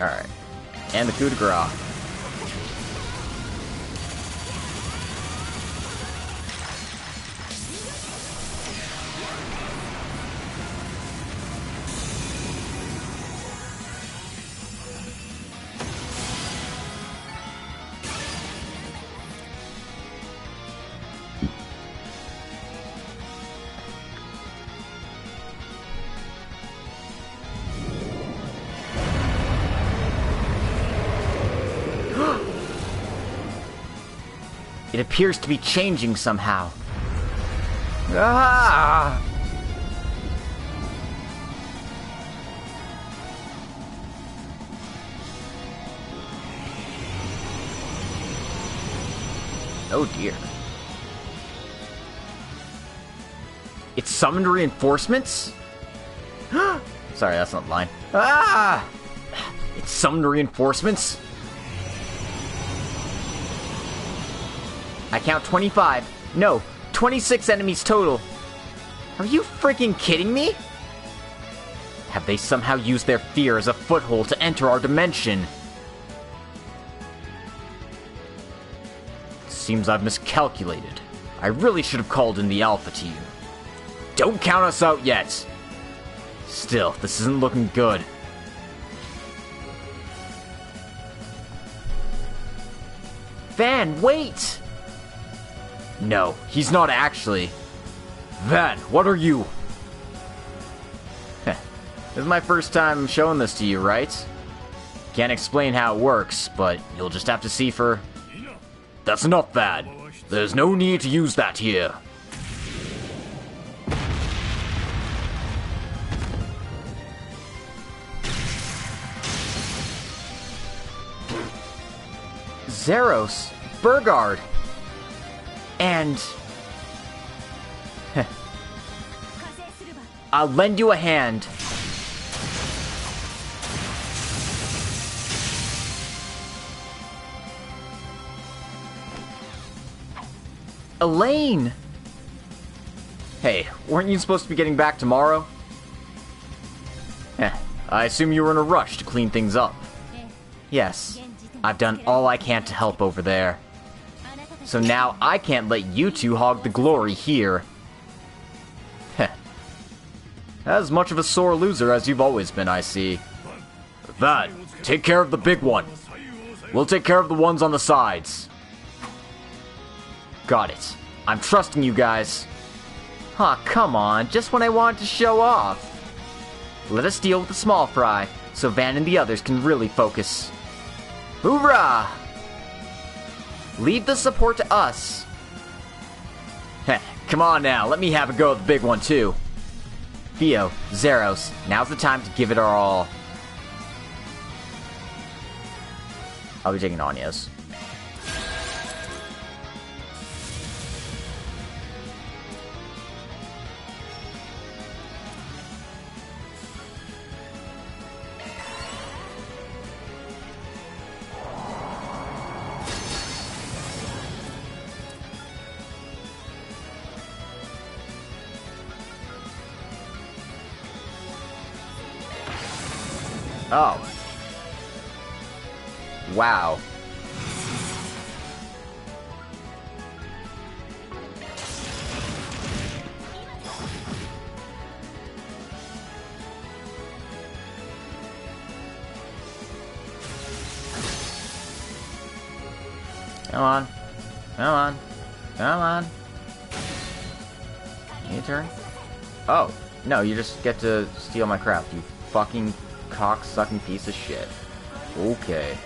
Alright. And the coup de grace. It appears to be changing somehow. Ah! Oh dear. It summoned reinforcements? Sorry, that's not the line. Ah! It summoned reinforcements? I count 25. No, 26 enemies total. Are you freaking kidding me? Have they somehow used their fear as a foothold to enter our dimension? Seems I've miscalculated. I really should have called in the Alpha team. Don't count us out yet. Still, this isn't looking good. Van, wait! No, he's not actually. Van, what are you? This is my first time showing this to you, right? Can't explain how it works, but you'll just have to see for... That's enough, Van. There's no need to use that here. Zeros, Burgard, and... I'll lend you a hand. Elaine! Hey, weren't you supposed to be getting back tomorrow? I assume you were in a rush to clean things up. Yes, I've done all I can to help over there. So now I can't let you two hog the glory here. As much of a sore loser as you've always been, I see. Van, take care of the big one. We'll take care of the ones on the sides. Got it. I'm trusting you guys. Aw, come on, just when I wanted to show off. Let us deal with the small fry, so Van and the others can really focus. Hoorah! Leave the support to us. Heh, come on now, let me have a go at the big one too. Theo, Zeros, now's the time to give it our all. I'll be taking Anya's. Oh. Wow. Come on. Come on. Come on. Your turn. Oh. No, you just get to steal my crap, you fucking cock-sucking piece of shit. Okay.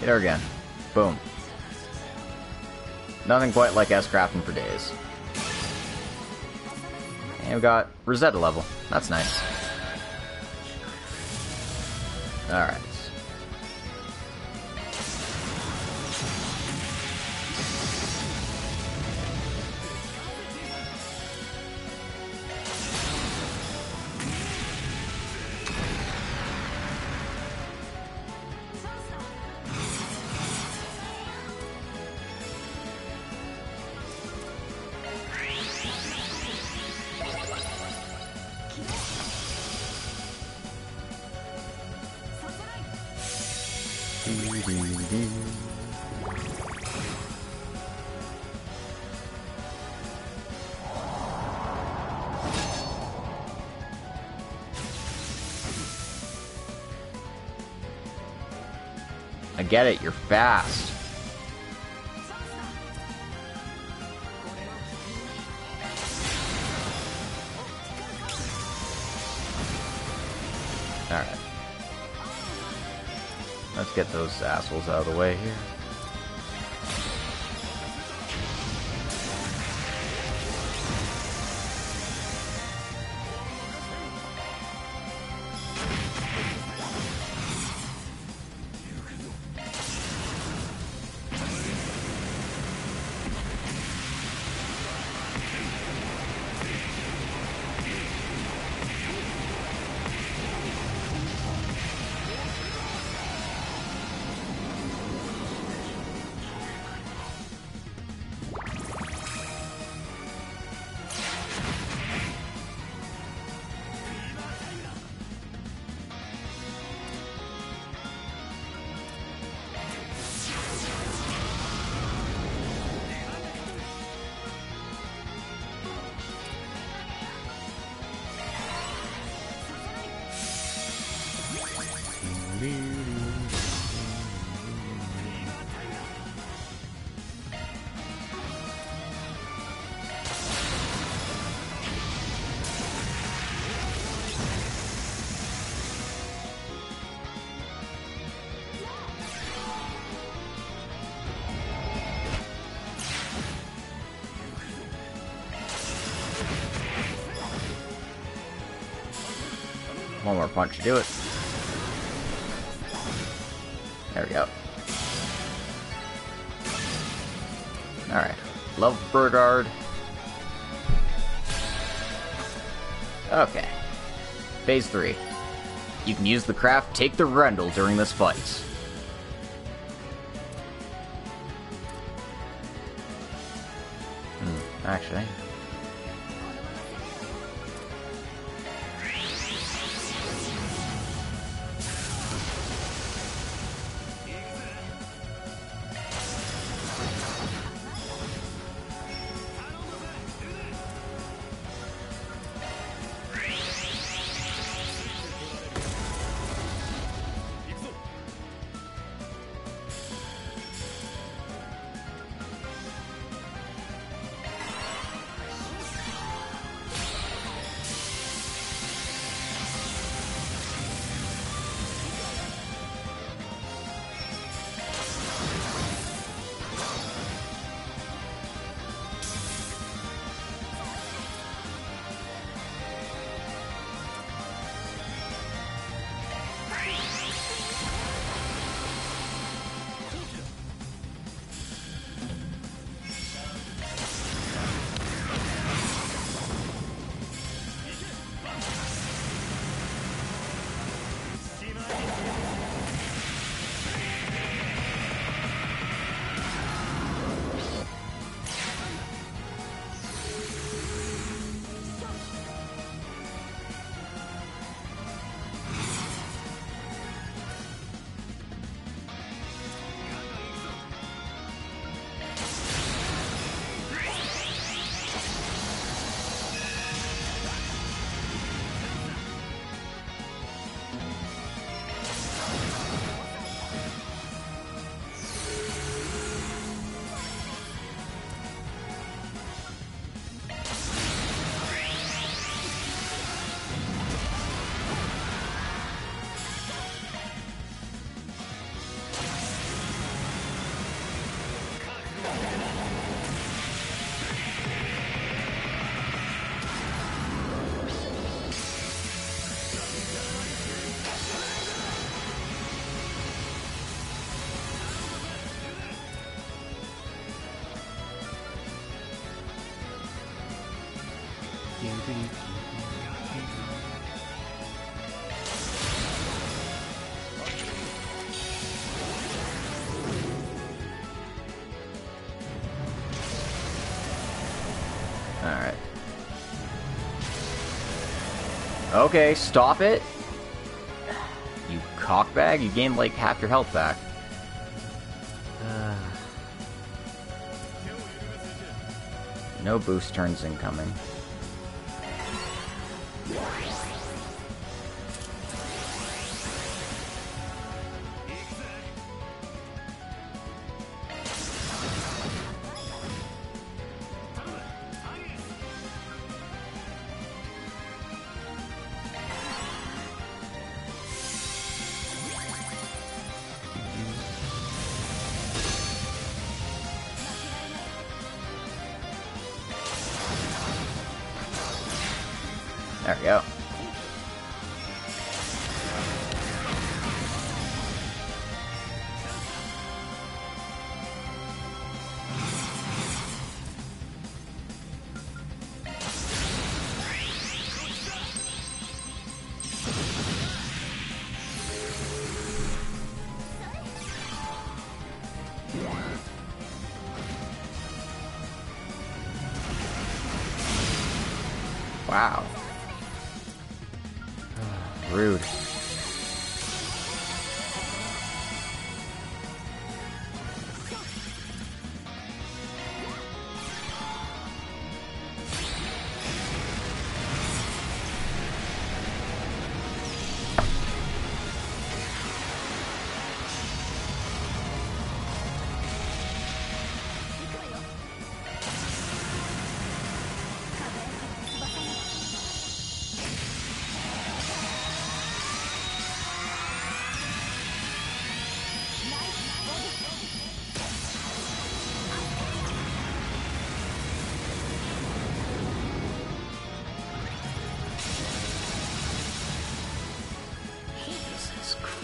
Hit her again. Boom. Nothing quite like S-crafting for days. And we've got Rosetta level. That's nice. Alright. I get it, you're fast. Alright. Let's get those assholes out of the way here. One more punch to do it. There we go. Alright. Love Burgard. Okay. Phase 3. You can use the craft Take the Rendell during this fight. Actually. Alright. Okay, stop it. You cockbag, you gained like half your health back. No boost turns incoming. There we go. Wow. Rude.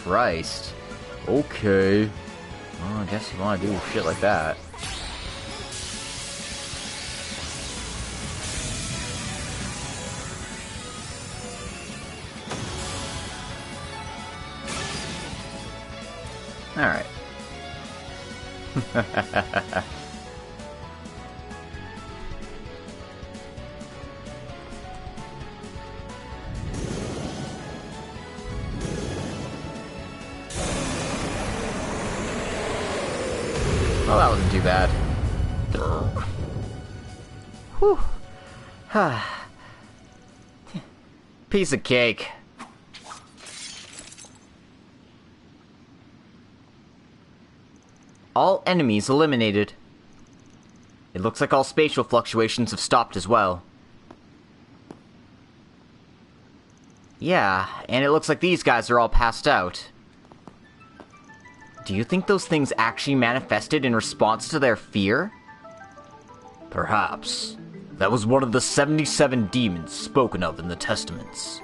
Christ. Okay. Well, I guess you want to do shit like that. Alright. Well, that wasn't too bad. Whew. Piece of cake. All enemies eliminated. It looks like all spatial fluctuations have stopped as well. Yeah, and it looks like these guys are all passed out. Do you think those things actually manifested in response to their fear? Perhaps. That was one of the 77 demons spoken of in the Testaments.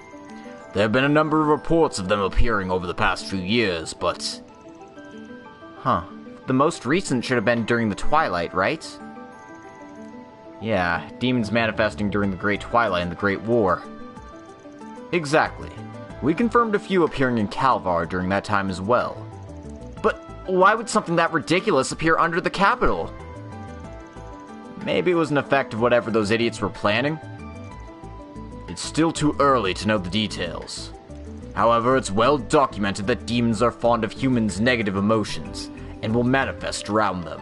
There have been a number of reports of them appearing over the past few years, but... Huh. The most recent should have been during the Twilight, right? Yeah, demons manifesting during the Great Twilight and the Great War. Exactly. We confirmed a few appearing in Calvard during that time as well. But why would something that ridiculous appear under the capital? Maybe it was an effect of whatever those idiots were planning? It's still too early to know the details. However, it's well documented that demons are fond of humans' negative emotions, and will manifest around them.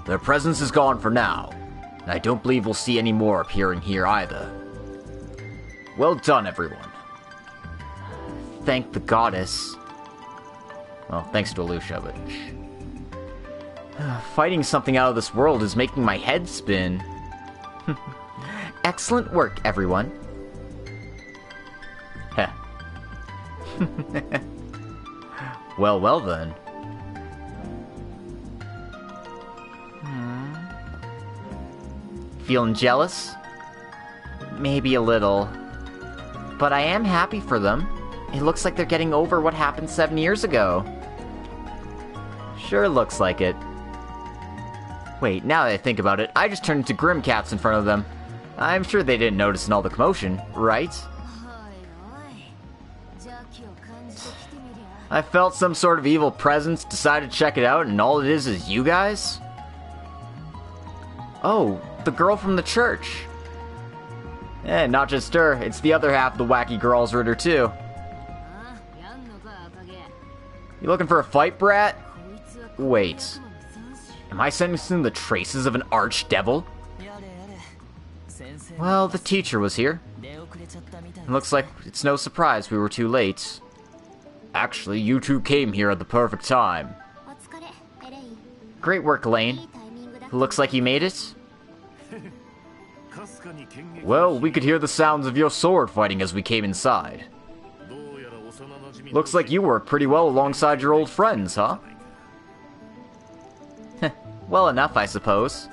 Their presence is gone for now, and I don't believe we'll see any more appearing here either. Well done, everyone. Thank the goddess. Well, thanks to Alusha, but... Fighting something out of this world is making my head spin. Excellent work, everyone. Heh. Well then. Feeling jealous? Maybe a little. But I am happy for them. It looks like they're getting over what happened 7 years ago. Sure looks like it. Wait, now that I think about it, I just turned into Grimcats in front of them. I'm sure they didn't notice in all the commotion, right? I felt some sort of evil presence, decided to check it out, and all it is you guys? Oh, the girl from the church. Eh, not just her, it's the other half of the wacky girls Ritter too. You looking for a fight, brat? Wait. Am I sensing the traces of an archdevil? Well, the teacher was here. It looks like it's no surprise we were too late. Actually, you two came here at the perfect time. Great work, Lane. Looks like you made it. Well, we could hear the sounds of your sword fighting as we came inside. Looks like you work pretty well alongside your old friends, huh? Well enough, I suppose.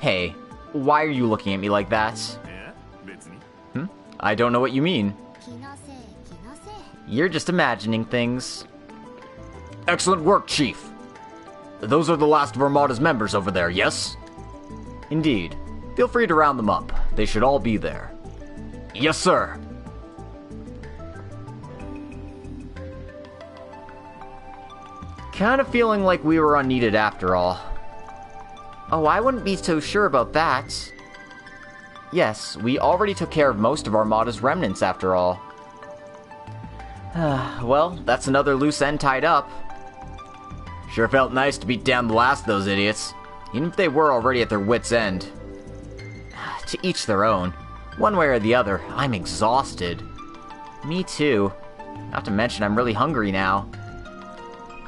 Hey, why are you looking at me like that? I don't know what you mean. You're just imagining things. Excellent work, Chief. Those are the last of Armada's members over there, yes? Indeed. Feel free to round them up. They should all be there. Yes, sir. Kind of feeling like we were unneeded after all. Oh, I wouldn't be so sure about that. Yes, we already took care of most of Armada's remnants after all. Well, that's another loose end tied up. Sure felt nice to beat down the last of those idiots, even if they were already at their wits' end. To each their own. One way or the other, I'm exhausted. Me too. Not to mention I'm really hungry now.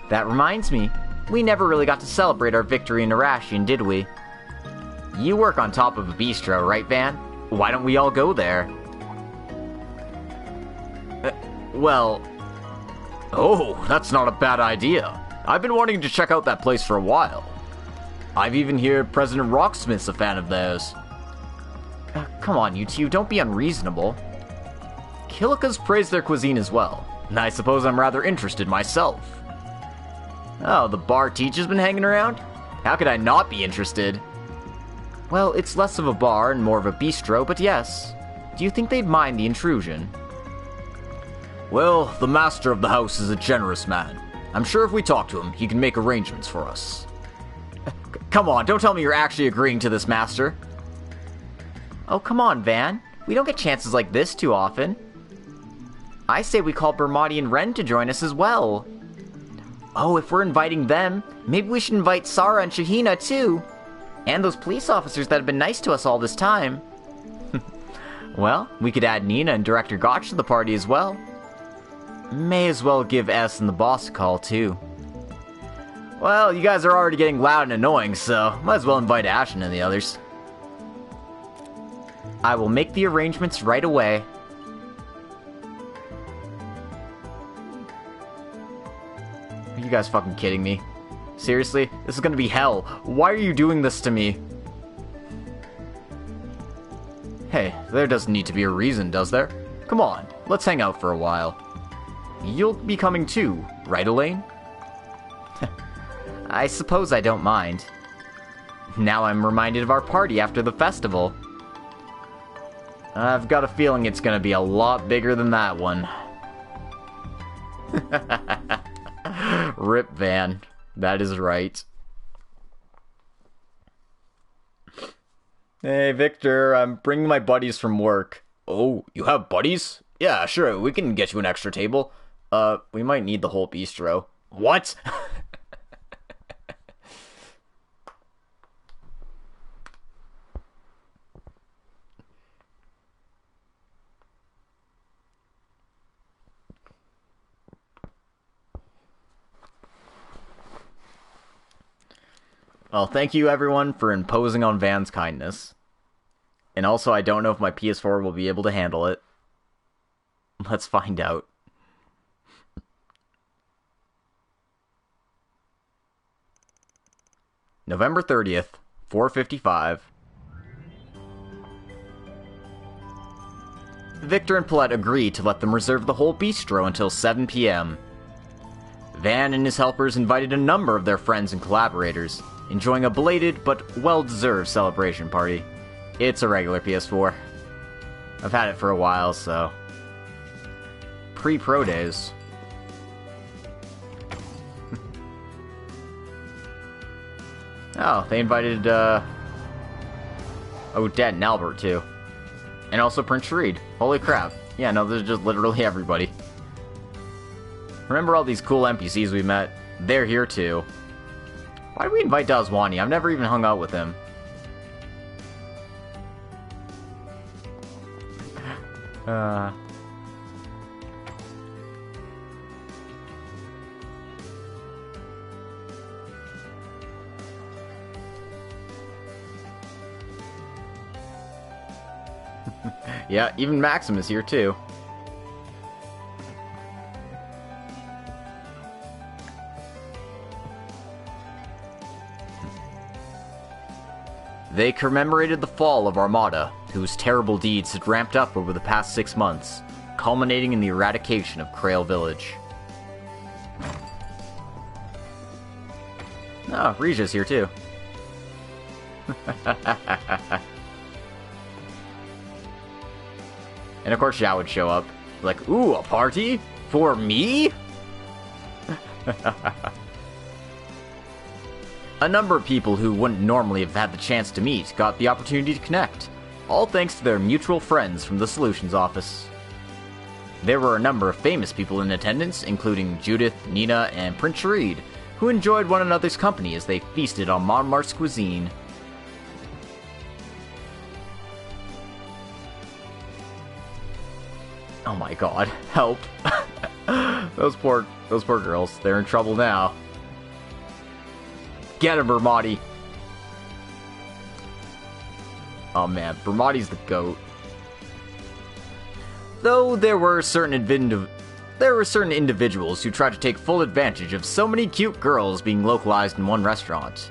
That reminds me, we never really got to celebrate our victory in Narashian, did we? You work on top of a bistro, right, Van? Why don't we all go there? Well... Oh, that's not a bad idea. I've been wanting to check out that place for a while. I've even heard President Rocksmith's a fan of theirs. Come on, you two, don't be unreasonable. Kilika's praised their cuisine as well, and I suppose I'm rather interested myself. Oh, the bar teacher's been hanging around? How could I not be interested? Well, it's less of a bar and more of a bistro, but yes. Do you think they'd mind the intrusion? Well, the master of the house is a generous man. I'm sure if we talk to him, he can make arrangements for us. Come on, don't tell me you're actually agreeing to this, master. Oh, come on, Van. We don't get chances like this too often. I say we call Bermati and Ren to join us as well. Oh, if we're inviting them, maybe we should invite Sarah and Shahina too. And those police officers that have been nice to us all this time. Well, we could add Nina and Director Gotch to the party as well. May as well give S and the boss a call too. Well, you guys are already getting loud and annoying, so might as well invite Ashen and the others. I will make the arrangements right away. Are you guys fucking kidding me? Seriously? This is gonna be hell. Why are you doing this to me? Hey, there doesn't need to be a reason, does there? Come on, let's hang out for a while. You'll be coming too, right, Elaine? I suppose I don't mind. Now I'm reminded of our party after the festival. I've got a feeling it's gonna be a lot bigger than that one. Rip Van. That is right. Hey, Victor, I'm bringing my buddies from work. Oh, you have buddies? Yeah, sure, we can get you an extra table. We might need the whole bistro. What? Well, thank you everyone for imposing on Van's kindness. And also, I don't know if my PS4 will be able to handle it. Let's find out. November 30th, 4:55. Victor and Paulette agreed to let them reserve the whole bistro until 7 p.m. Van and his helpers invited a number of their friends and collaborators, enjoying a belated but well-deserved celebration party. It's a regular PS4. I've had it for a while, so... Pre-Pro days. Oh, they invited, Odette and Albert, too. And also Prince Reed. Holy crap. Yeah, no, there's just literally everybody. Remember all these cool NPCs we met? They're here, too. Why did we invite Dazwani? I've never even hung out with him. Yeah, even Maxim is here too. They commemorated the fall of Armada, whose terrible deeds had ramped up over the past 6 months, culminating in the eradication of Krail Village. Oh, Regia's here too. And of course Xiao would show up. Like, ooh, a party? For me? A number of people who wouldn't normally have had the chance to meet got the opportunity to connect, all thanks to their mutual friends from the Solutions Office. There were a number of famous people in attendance, including Judith, Nina, and Prince Reed, who enjoyed one another's company as they feasted on Montmartre's cuisine. Oh my god, help. Those poor girls, they're in trouble now. Get him, Bermati! Oh man, Bermati's the GOAT. Though there were certain individuals who tried to take full advantage of so many cute girls being localized in one restaurant.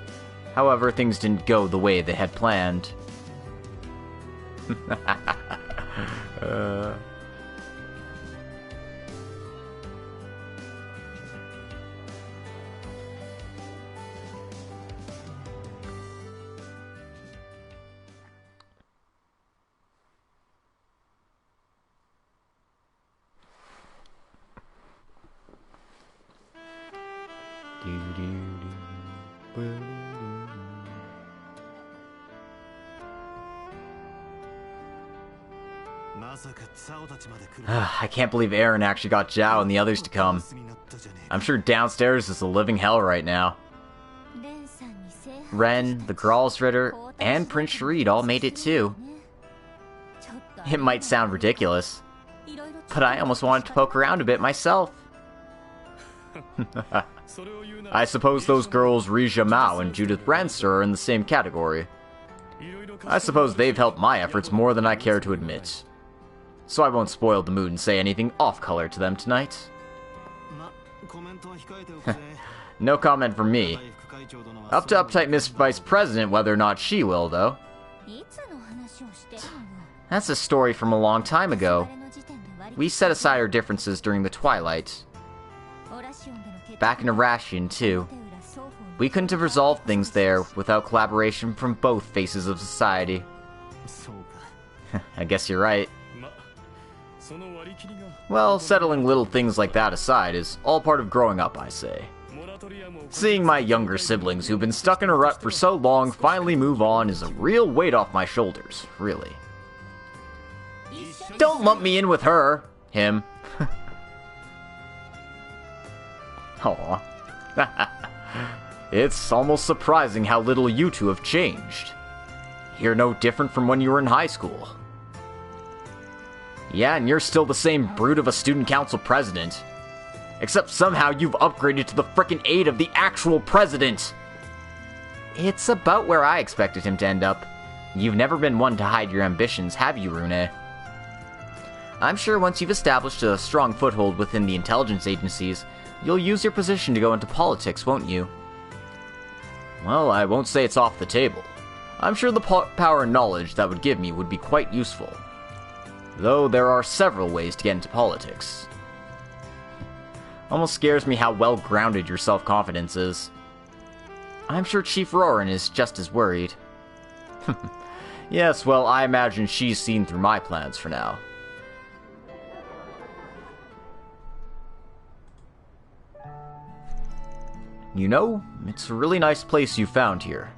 However, things didn't go the way they had planned. I can't believe Aaron actually got Zhao and the others to come. I'm sure downstairs is a living hell right now. Ren, the Gralsritter, and Prince Reed all made it too. It might sound ridiculous, but I almost wanted to poke around a bit myself. I suppose those girls Rija Mao and Judith Ranster are in the same category. I suppose they've helped my efforts more than I care to admit. So I won't spoil the mood and say anything off-color to them tonight. No comment from me. Up to uptight Miss Vice President whether or not she will, though. That's a story from a long time ago. We set aside our differences during the Twilight. Back in Arashian, too. We couldn't have resolved things there without collaboration from both faces of society. I guess you're right. Well, settling little things like that aside is all part of growing up, I say. Seeing my younger siblings who've been stuck in a rut for so long finally move on is a real weight off my shoulders, really. Don't lump me in with her! Him. Aw. It's almost surprising how little you two have changed. You're no different from when you were in high school. Yeah, and you're still the same brute of a student council president. Except somehow you've upgraded to the frickin' aide of the actual president! It's about where I expected him to end up. You've never been one to hide your ambitions, have you, Rune? I'm sure once you've established a strong foothold within the intelligence agencies, you'll use your position to go into politics, won't you? Well, I won't say it's off the table. I'm sure the power and knowledge that would give me would be quite useful. Though there are several ways to get into politics. Almost scares me how well-grounded your self-confidence is. I'm sure Chief Roran is just as worried. Yes, well, I imagine she's seen through my plans for now. You know, it's a really nice place you found here.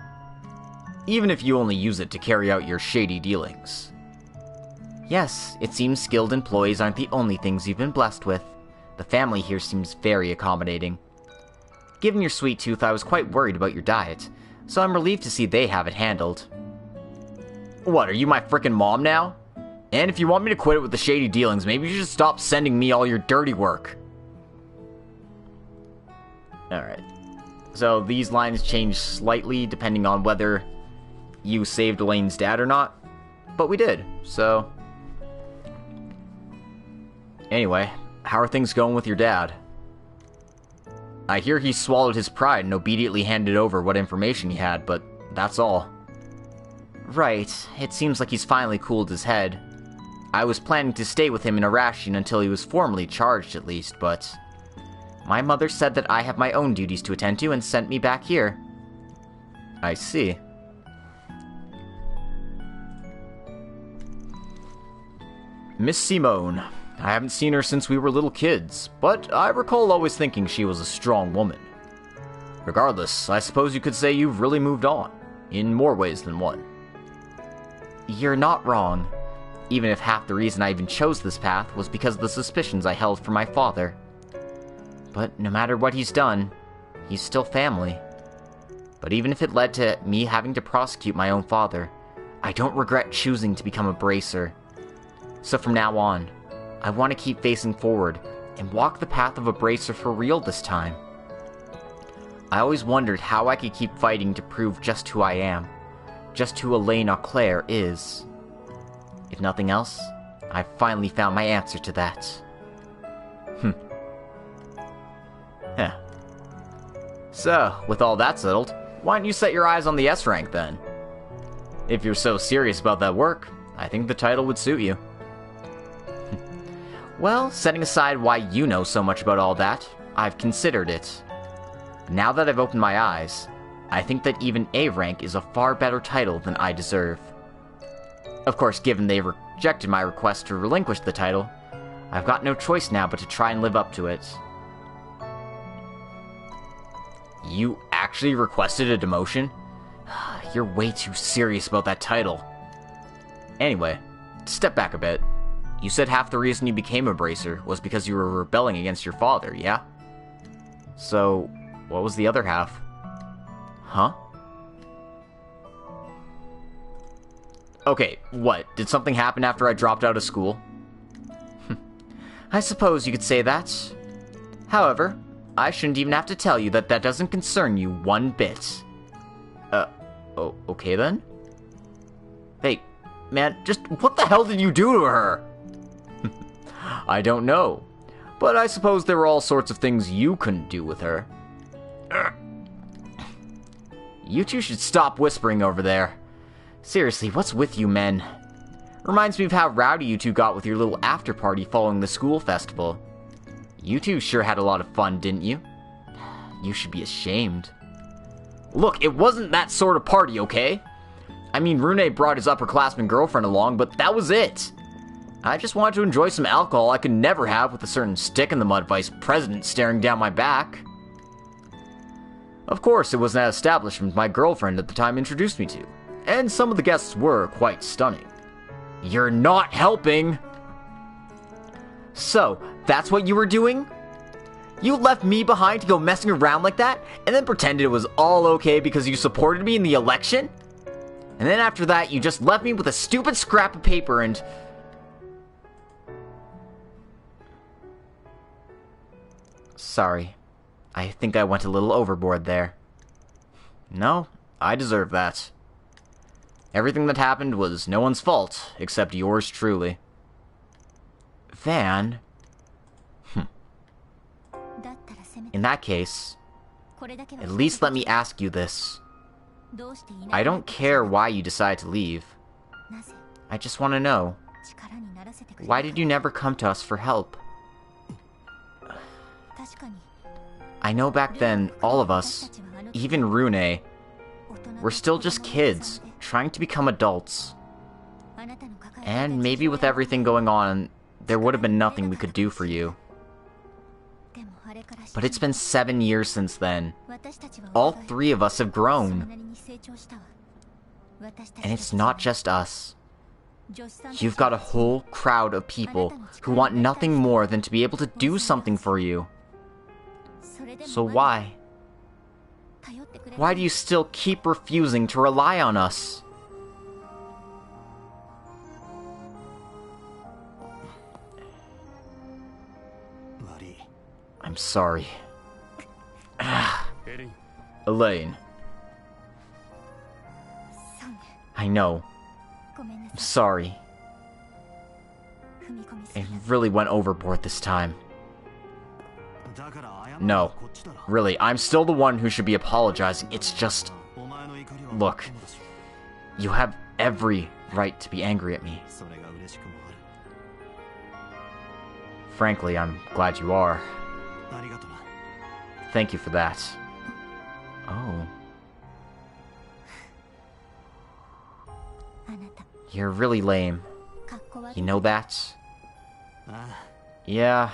Even if you only use it to carry out your shady dealings. Yes, it seems skilled employees aren't the only things you've been blessed with. The family here seems very accommodating. Given your sweet tooth, I was quite worried about your diet, so I'm relieved to see they have it handled. What, are you my frickin' mom now? And if you want me to quit it with the shady dealings, maybe you should stop sending me all your dirty work. Alright. So these lines change slightly depending on whether you saved Elaine's dad or not. But we did, so... Anyway, how are things going with your dad? I hear he swallowed his pride and obediently handed over what information he had, but that's all. Right, it seems like he's finally cooled his head. I was planning to stay with him in Arashian until he was formally charged at least, but... My mother said that I have my own duties to attend to and sent me back here. I see. Miss Simone. I haven't seen her since we were little kids, but I recall always thinking she was a strong woman. Regardless, I suppose you could say you've really moved on, in more ways than one. You're not wrong, even if half the reason I even chose this path was because of the suspicions I held for my father. But no matter what he's done, he's still family. But even if it led to me having to prosecute my own father, I don't regret choosing to become a bracer. So from now on, I want to keep facing forward and walk the path of a bracer for real this time. I always wondered how I could keep fighting to prove just who I am, just who Elaine Auclair is. If nothing else, I've finally found my answer to that. Yeah. So, with all that settled, why don't you set your eyes on the S rank then? If you're so serious about that work, I think the title would suit you. Well, setting aside why you know so much about all that, I've considered it. Now that I've opened my eyes, I think that even A rank is a far better title than I deserve. Of course, given they rejected my request to relinquish the title, I've got no choice now but to try and live up to it. You actually requested a demotion? You're way too serious about that title. Anyway, step back a bit. You said half the reason you became a bracer was because you were rebelling against your father, yeah? So, what was the other half? Huh? Okay, what? Did something happen after I dropped out of school? I suppose you could say that. However, I shouldn't even have to tell you that that doesn't concern you one bit. Oh, okay then? Hey, man, just what the hell did you do to her? I don't know, but I suppose there were all sorts of things you couldn't do with her. You two should stop whispering over there. Seriously, what's with you men? Reminds me of how rowdy you two got with your little after-party following the school festival. You two sure had a lot of fun, didn't you? You should be ashamed. Look, it wasn't that sort of party, okay? I mean, Rune brought his upperclassman girlfriend along, but that was it. I just wanted to enjoy some alcohol I could never have with a certain stick-in-the-mud vice president staring down my back. Of course, it was an establishment my girlfriend at the time introduced me to, and some of the guests were quite stunning. You're not helping! So, that's what you were doing? You left me behind to go messing around like that, and then pretended it was all okay because you supported me in the election? And then after that, you just left me with a stupid scrap of paper and... Sorry. I think I went a little overboard there. No, I deserve that. Everything that happened was no one's fault, except yours truly. Van? In that case, at least let me ask you this. I don't care why you decide to leave. I just want to know. Why did you never come to us for help? I know back then, all of us, even Rune, were still just kids, trying to become adults. And maybe with everything going on, there would have been nothing we could do for you. But it's been 7 years since then. All 3 of us have grown. And it's not just us. You've got a whole crowd of people who want nothing more than to be able to do something for you. So why? Why do you still keep refusing to rely on us? I'm sorry. Elaine. I know. I'm sorry. I really went overboard this time. No. Really, I'm still the one who should be apologizing. It's just... Look. You have every right to be angry at me. Frankly, I'm glad you are. Thank you for that. Oh. You're really lame. You know that? Yeah,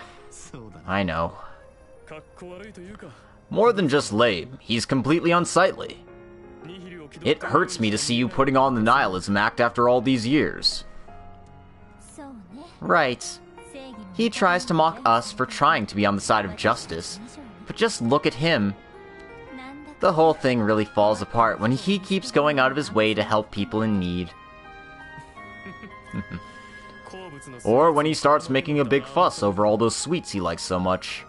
I know. More than just lame, he's completely unsightly. It hurts me to see you putting on the nihilism act after all these years. Right. He tries to mock us for trying to be on the side of justice, but just look at him. The whole thing really falls apart when he keeps going out of his way to help people in need. Or when he starts making a big fuss over all those sweets he likes so much.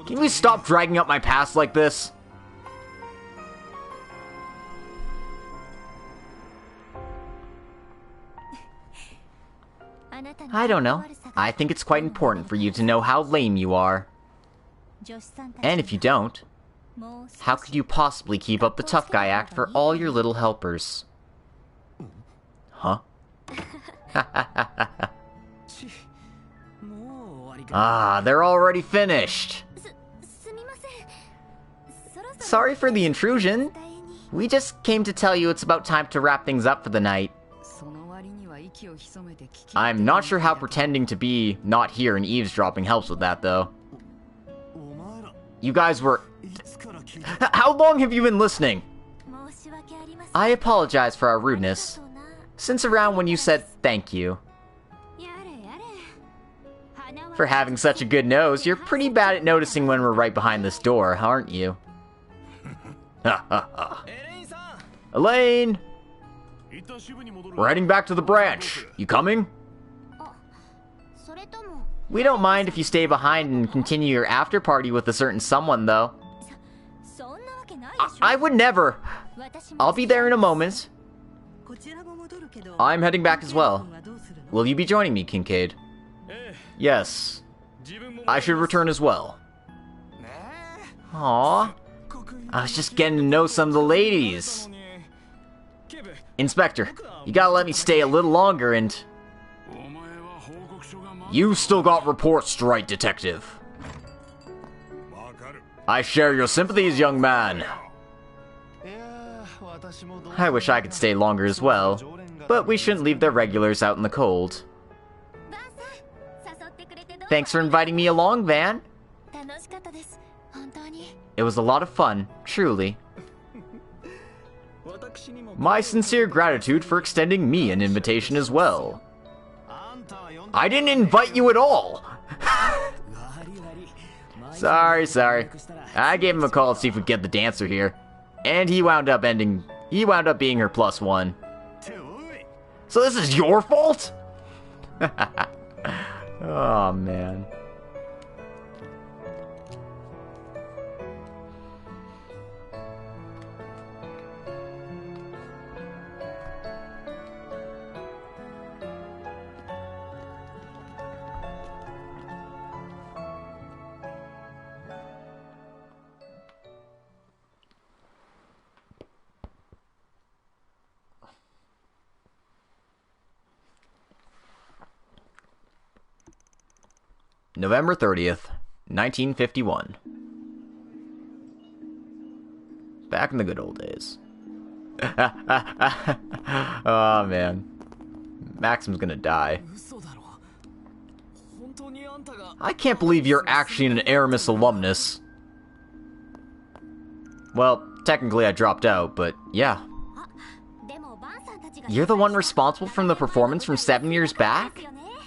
Can we stop dragging up my past like this? I don't know. I think it's quite important for you to know how lame you are. And if you don't, how could you possibly keep up the tough guy act for all your little helpers? Huh? Ah, they're already finished. Sorry for the intrusion. We just came to tell you it's about time to wrap things up for the night. I'm not sure how pretending to be not here and eavesdropping helps with that, though. You guys were... How long have you been listening? I apologize for our rudeness. Since around when you said thank you. For having such a good nose, you're pretty bad at noticing when we're right behind this door, aren't you? Elaine! We're heading back to the branch. You coming? We don't mind if you stay behind and continue your after party with a certain someone, though. I would never. I'll be there in a moment. I'm heading back as well. Will you be joining me, Kincaid? Yes. I should return as well. Aww. I was just getting to know some of the ladies. Inspector, you gotta let me stay a little longer and... You still got reports to write, Detective. I share your sympathies, young man. I wish I could stay longer as well, but we shouldn't leave the regulars out in the cold. Thanks for inviting me along, Van. It was a lot of fun, truly. My sincere gratitude for extending me an invitation as well. I didn't invite you at all! Sorry. I gave him a call to see if we could get the dancer here. And he wound up being her +1. So this is your fault? Oh, man. November 30th, 1951. Back in the good old days. Oh, man. Maxim's gonna die. I can't believe you're actually an Aramis alumnus. Well, technically I dropped out, but yeah. You're the one responsible for the performance from 7 years back?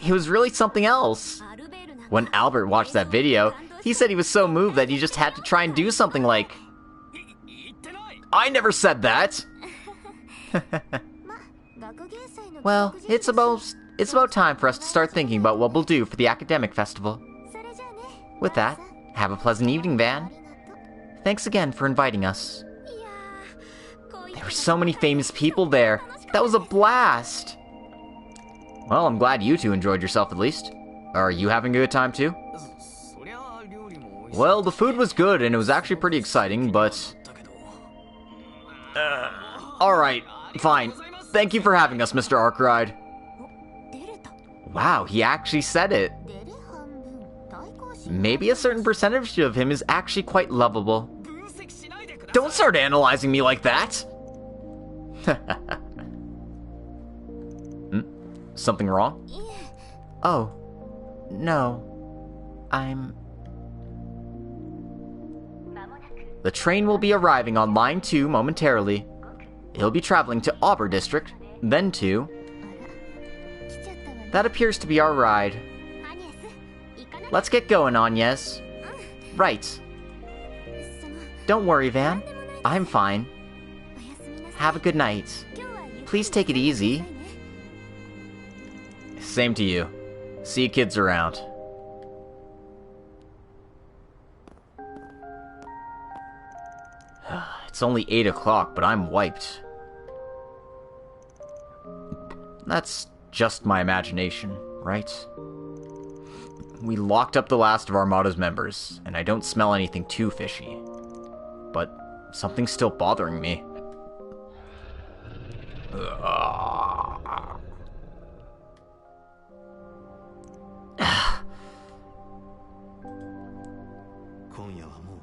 It was really something else. When Albert watched that video, he said he was so moved that he just had to try and do something like... I never said that! Well, it's about time for us to start thinking about what we'll do for the academic festival. With that, have a pleasant evening, Van. Thanks again for inviting us. There were so many famous people there. That was a blast! Well, I'm glad you two enjoyed yourself at least. Are you having a good time too? Well, the food was good and it was actually pretty exciting, but... Alright, fine. Thank you for having us, Mr. Arkride. Wow, he actually said it. Maybe a certain percentage of him is actually quite lovable. Don't start analyzing me like that! Something wrong? Oh, no. The train will be arriving on line 2 momentarily. It'll be traveling to Auburn District, then to... That appears to be our ride. Let's get going, Agnes. Right. Don't worry, Van. I'm fine. Have a good night. Please take it easy. Same to you. See you kids around. It's only 8 o'clock, but I'm wiped. That's just my imagination, right? We locked up the last of Armada's members, and I don't smell anything too fishy. But something's still bothering me.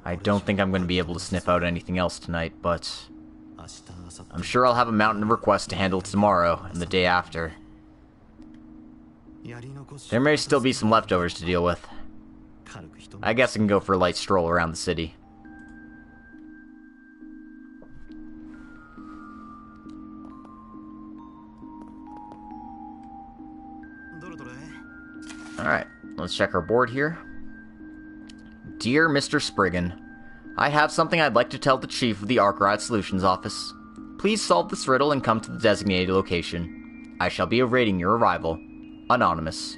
I don't think I'm going to be able to sniff out anything else tonight, but I'm sure I'll have a mountain of requests to handle tomorrow and the day after. There may still be some leftovers to deal with. I guess I can go for a light stroll around the city. Alright, let's check our board here. Dear Mr. Spriggan, I have something I'd like to tell the Chief of the Arkride Solutions Office. Please solve this riddle and come to the designated location. I shall be awaiting your arrival. Anonymous.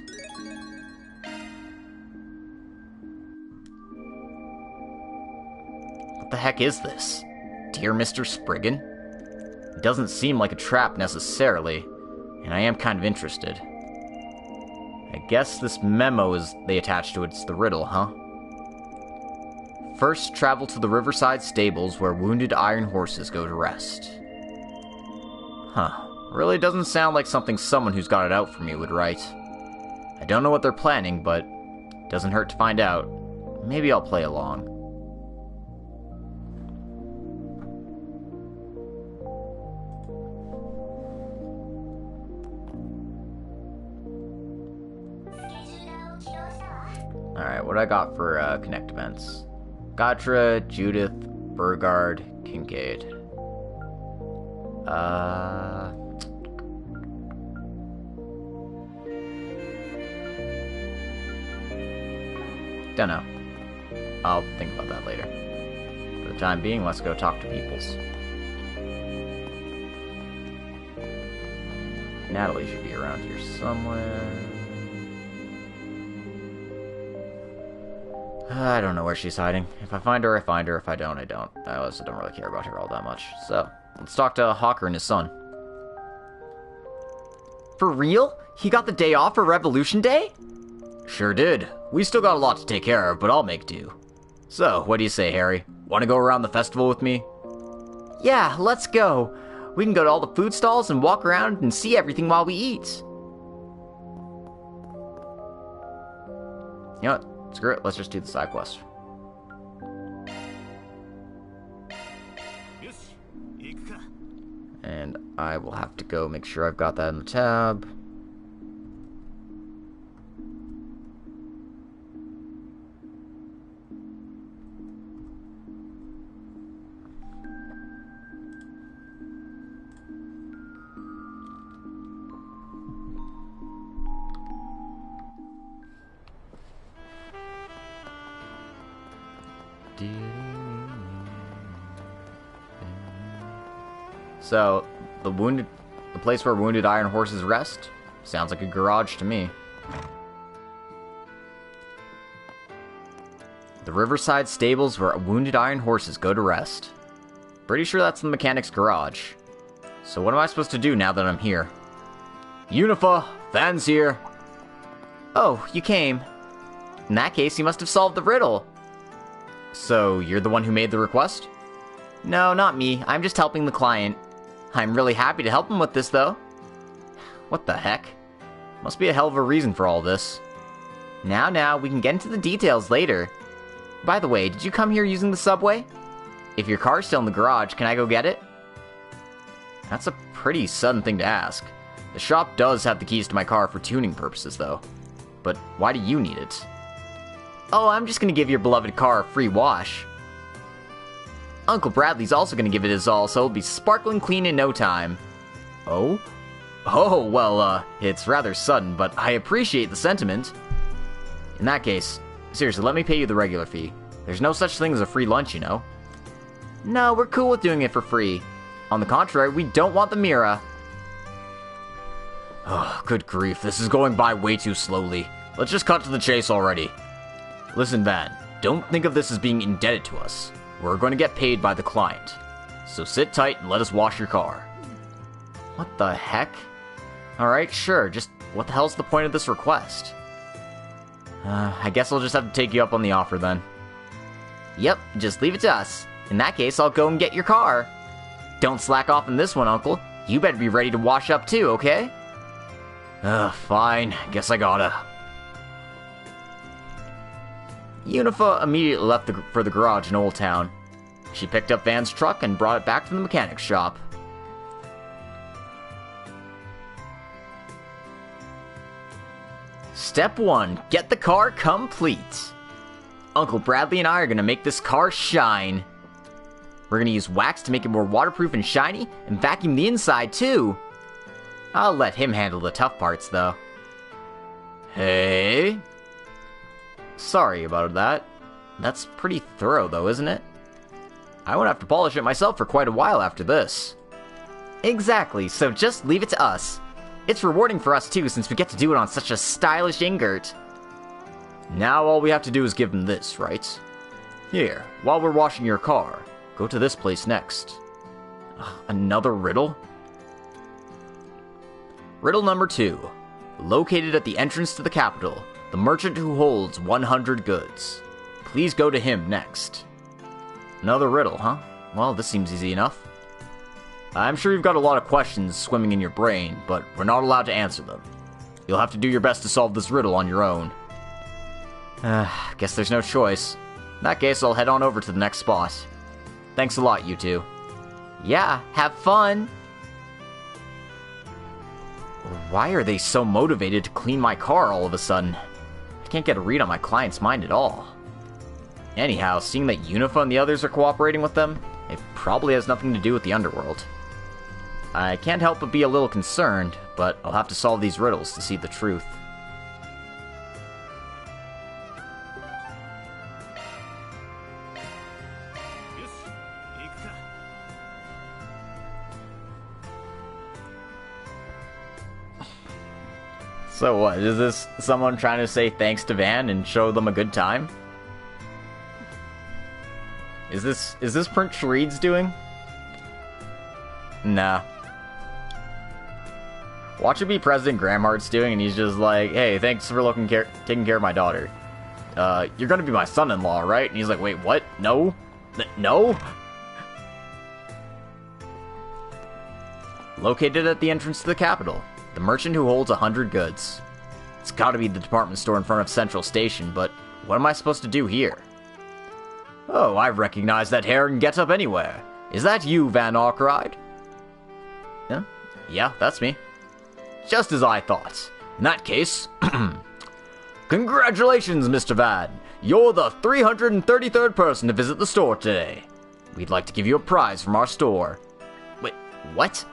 What the heck is this? Dear Mr. Spriggan? It doesn't seem like a trap necessarily, and I am kind of interested. I guess this memo they attached to it's the riddle, huh? First, travel to the Riverside Stables where wounded iron horses go to rest. Huh. Really doesn't sound like something someone who's got it out for me would write. I don't know what they're planning, but it doesn't hurt to find out. Maybe I'll play along. Alright, what do I got for Connect events? Gatra, Judith, Burgard, Kincaid. Don't know. I'll think about that later. For the time being, let's go talk to Peoples. Natalie should be around here somewhere. I don't know where she's hiding. If I find her, I find her. If I don't, I don't. I also don't really care about her all that much. So, let's talk to Hawker and his son. For real? He got the day off for Revolution Day? Sure did. We still got a lot to take care of, but I'll make do. So, what do you say, Harry? Want to go around the festival with me? Yeah, let's go. We can go to all the food stalls and walk around and see everything while we eat. You know what? Screw it, let's just do the side quest. And I will have to go make sure I've got that in the tab. So, the place where wounded iron horses rest? Sounds like a garage to me. The Riverside stables where wounded iron horses go to rest. Pretty sure that's the mechanic's garage. So what am I supposed to do now that I'm here? Unifa, Van's here. Oh, you came. In that case, you must have solved the riddle. So, you're the one who made the request? No, not me. I'm just helping the client. I'm really happy to help him with this, though. What the heck? Must be a hell of a reason for all this. Now, we can get into the details later. By the way, did you come here using the subway? If your car's still in the garage, can I go get it? That's a pretty sudden thing to ask. The shop does have the keys to my car for tuning purposes, though. But why do you need it? Oh, I'm just gonna give your beloved car a free wash. Uncle Bradley's also gonna give it his all, so it'll be sparkling clean in no time. Oh? Oh, well, it's rather sudden, but I appreciate the sentiment. In that case, seriously, let me pay you the regular fee. There's no such thing as a free lunch, you know. No, we're cool with doing it for free. On the contrary, we don't want the Mira. Oh, good grief, this is going by way too slowly. Let's just cut to the chase already. Listen, Van, don't think of this as being indebted to us. We're going to get paid by the client. So sit tight and let us wash your car. What the heck? Alright, sure, just what the hell's the point of this request? I guess I'll just have to take you up on the offer then. Yep, just leave it to us. In that case, I'll go and get your car. Don't slack off in this one, Uncle. You better be ready to wash up too, okay? Fine. Guess I gotta. Unifa immediately left for the garage in Old Town. She picked up Van's truck and brought it back to the mechanic's shop. Step 1. Get the car complete. Uncle Bradley and I are gonna make this car shine. We're gonna use wax to make it more waterproof and shiny, and vacuum the inside too. I'll let him handle the tough parts, though. Hey? Sorry about that. That's pretty thorough, though, isn't it? I won't have to polish it myself for quite a while after this. Exactly, so just leave it to us. It's rewarding for us, too, since we get to do it on such a stylish ingot. Now all we have to do is give him this, right? Here, while we're washing your car, go to this place next. Another riddle? Riddle number 2. Located at the entrance to the capital, the merchant who holds 100 goods. Please go to him next. Another riddle, huh? Well, this seems easy enough. I'm sure you've got a lot of questions swimming in your brain, but we're not allowed to answer them. You'll have to do your best to solve this riddle on your own. Guess there's no choice. In that case, I'll head on over to the next spot. Thanks a lot, you two. Yeah, have fun! Why are they so motivated to clean my car all of a sudden? I can't get a read on my client's mind at all. Anyhow, seeing that Unifa and the others are cooperating with them, it probably has nothing to do with the underworld. I can't help but be a little concerned, but I'll have to solve these riddles to see the truth. So what, is this someone trying to say thanks to Van and show them a good time? Is this Prince Sharid's doing? Nah. Watch it be President Gramhart's doing, and he's just like, hey, thanks for taking care of my daughter. You're gonna be my son-in-law, right? And he's like, wait, what? No? No? Located at the entrance to the capital, the merchant who holds 100 goods. It's gotta be the department store in front of Central Station, but what am I supposed to do here? Oh, I recognize that hair and get up anywhere. Is that you, Van Arkride? Huh? Yeah, that's me. Just as I thought. In that case, congratulations, Mr. Van. You're the 333rd person to visit the store today. We'd like to give you a prize from our store. Wait, what?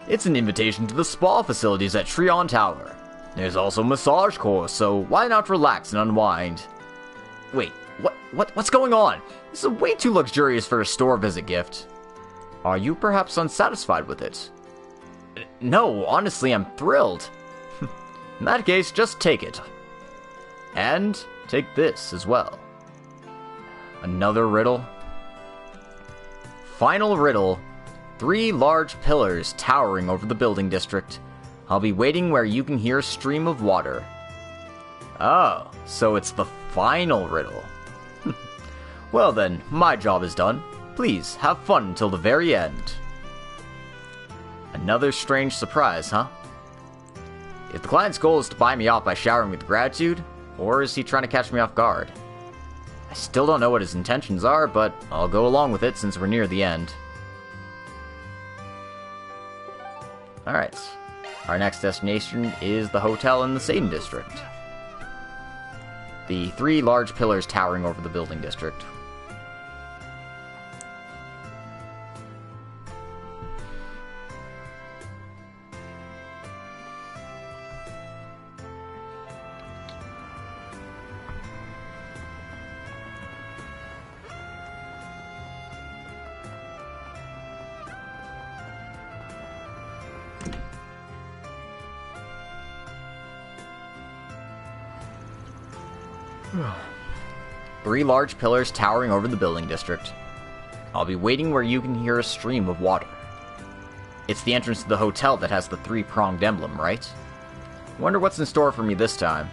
It's an invitation to the spa facilities at Treon Tower. There's also a massage course, so why not relax and unwind? Wait, What's going on? This is way too luxurious for a store visit gift. Are you perhaps unsatisfied with it? No, honestly, I'm thrilled. In that case, just take it. And take this as well. Another riddle. Final riddle. 3 large pillars towering over the building district. I'll be waiting where you can hear a stream of water. Oh, so it's the final riddle. Well then, my job is done. Please, have fun until the very end. Another strange surprise, huh? If the client's goal is to buy me off by showering with gratitude, or is he trying to catch me off guard? I still don't know what his intentions are, but I'll go along with it since we're near the end. Alright, our next destination is the hotel in the Satan district. The 3 large pillars towering over the building district. 3 large pillars towering over the building district. I'll be waiting where you can hear a stream of water. It's the entrance to the hotel that has the 3-pronged emblem, right? Wonder what's in store for me this time.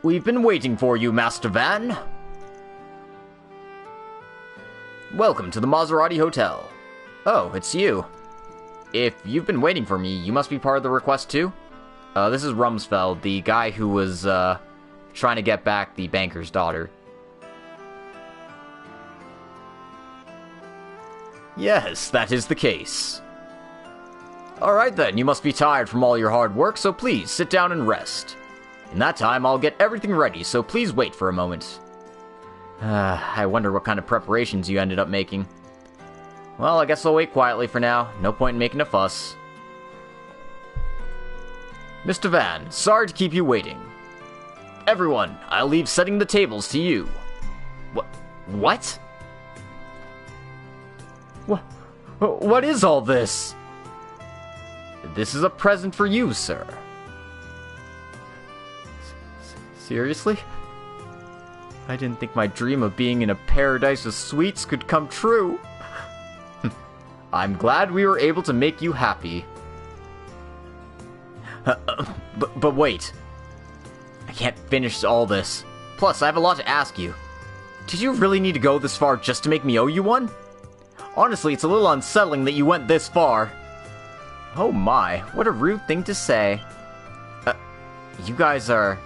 We've been waiting for you, Master Van. Welcome to the Maserati Hotel. Oh, it's you. If you've been waiting for me, you must be part of the request too? This is Rumsfeld, the guy who was, trying to get back the banker's daughter. Yes, that is the case. Alright then, you must be tired from all your hard work, so please sit down and rest. In that time, I'll get everything ready, so please wait for a moment. I wonder what kind of preparations you ended up making. Well, I guess I'll wait quietly for now. No point in making a fuss. Mr. Van, sorry to keep you waiting. Everyone, I'll leave setting the tables to you. What? What is all this? This is a present for you, sir. Seriously? I didn't think my dream of being in a paradise of sweets could come true. I'm glad we were able to make you happy. But wait. I can't finish all this. Plus, I have a lot to ask you. Did you really need to go this far just to make me owe you one? Honestly, it's a little unsettling that you went this far. Oh my, what a rude thing to say. You guys are...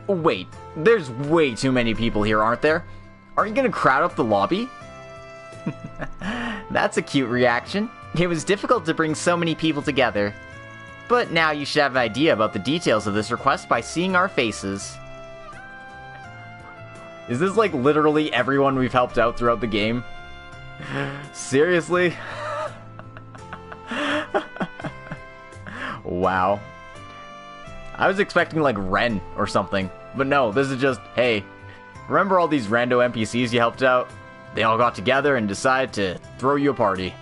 Wait, there's way too many people here, aren't there? Aren't you gonna crowd up the lobby? That's a cute reaction. It was difficult to bring so many people together. But now you should have an idea about the details of this request by seeing our faces. Is this like literally everyone we've helped out throughout the game? Seriously? Wow. I was expecting like Ren or something. But no, this is just, hey, remember all these rando NPCs you helped out? They all got together and decided to throw you a party.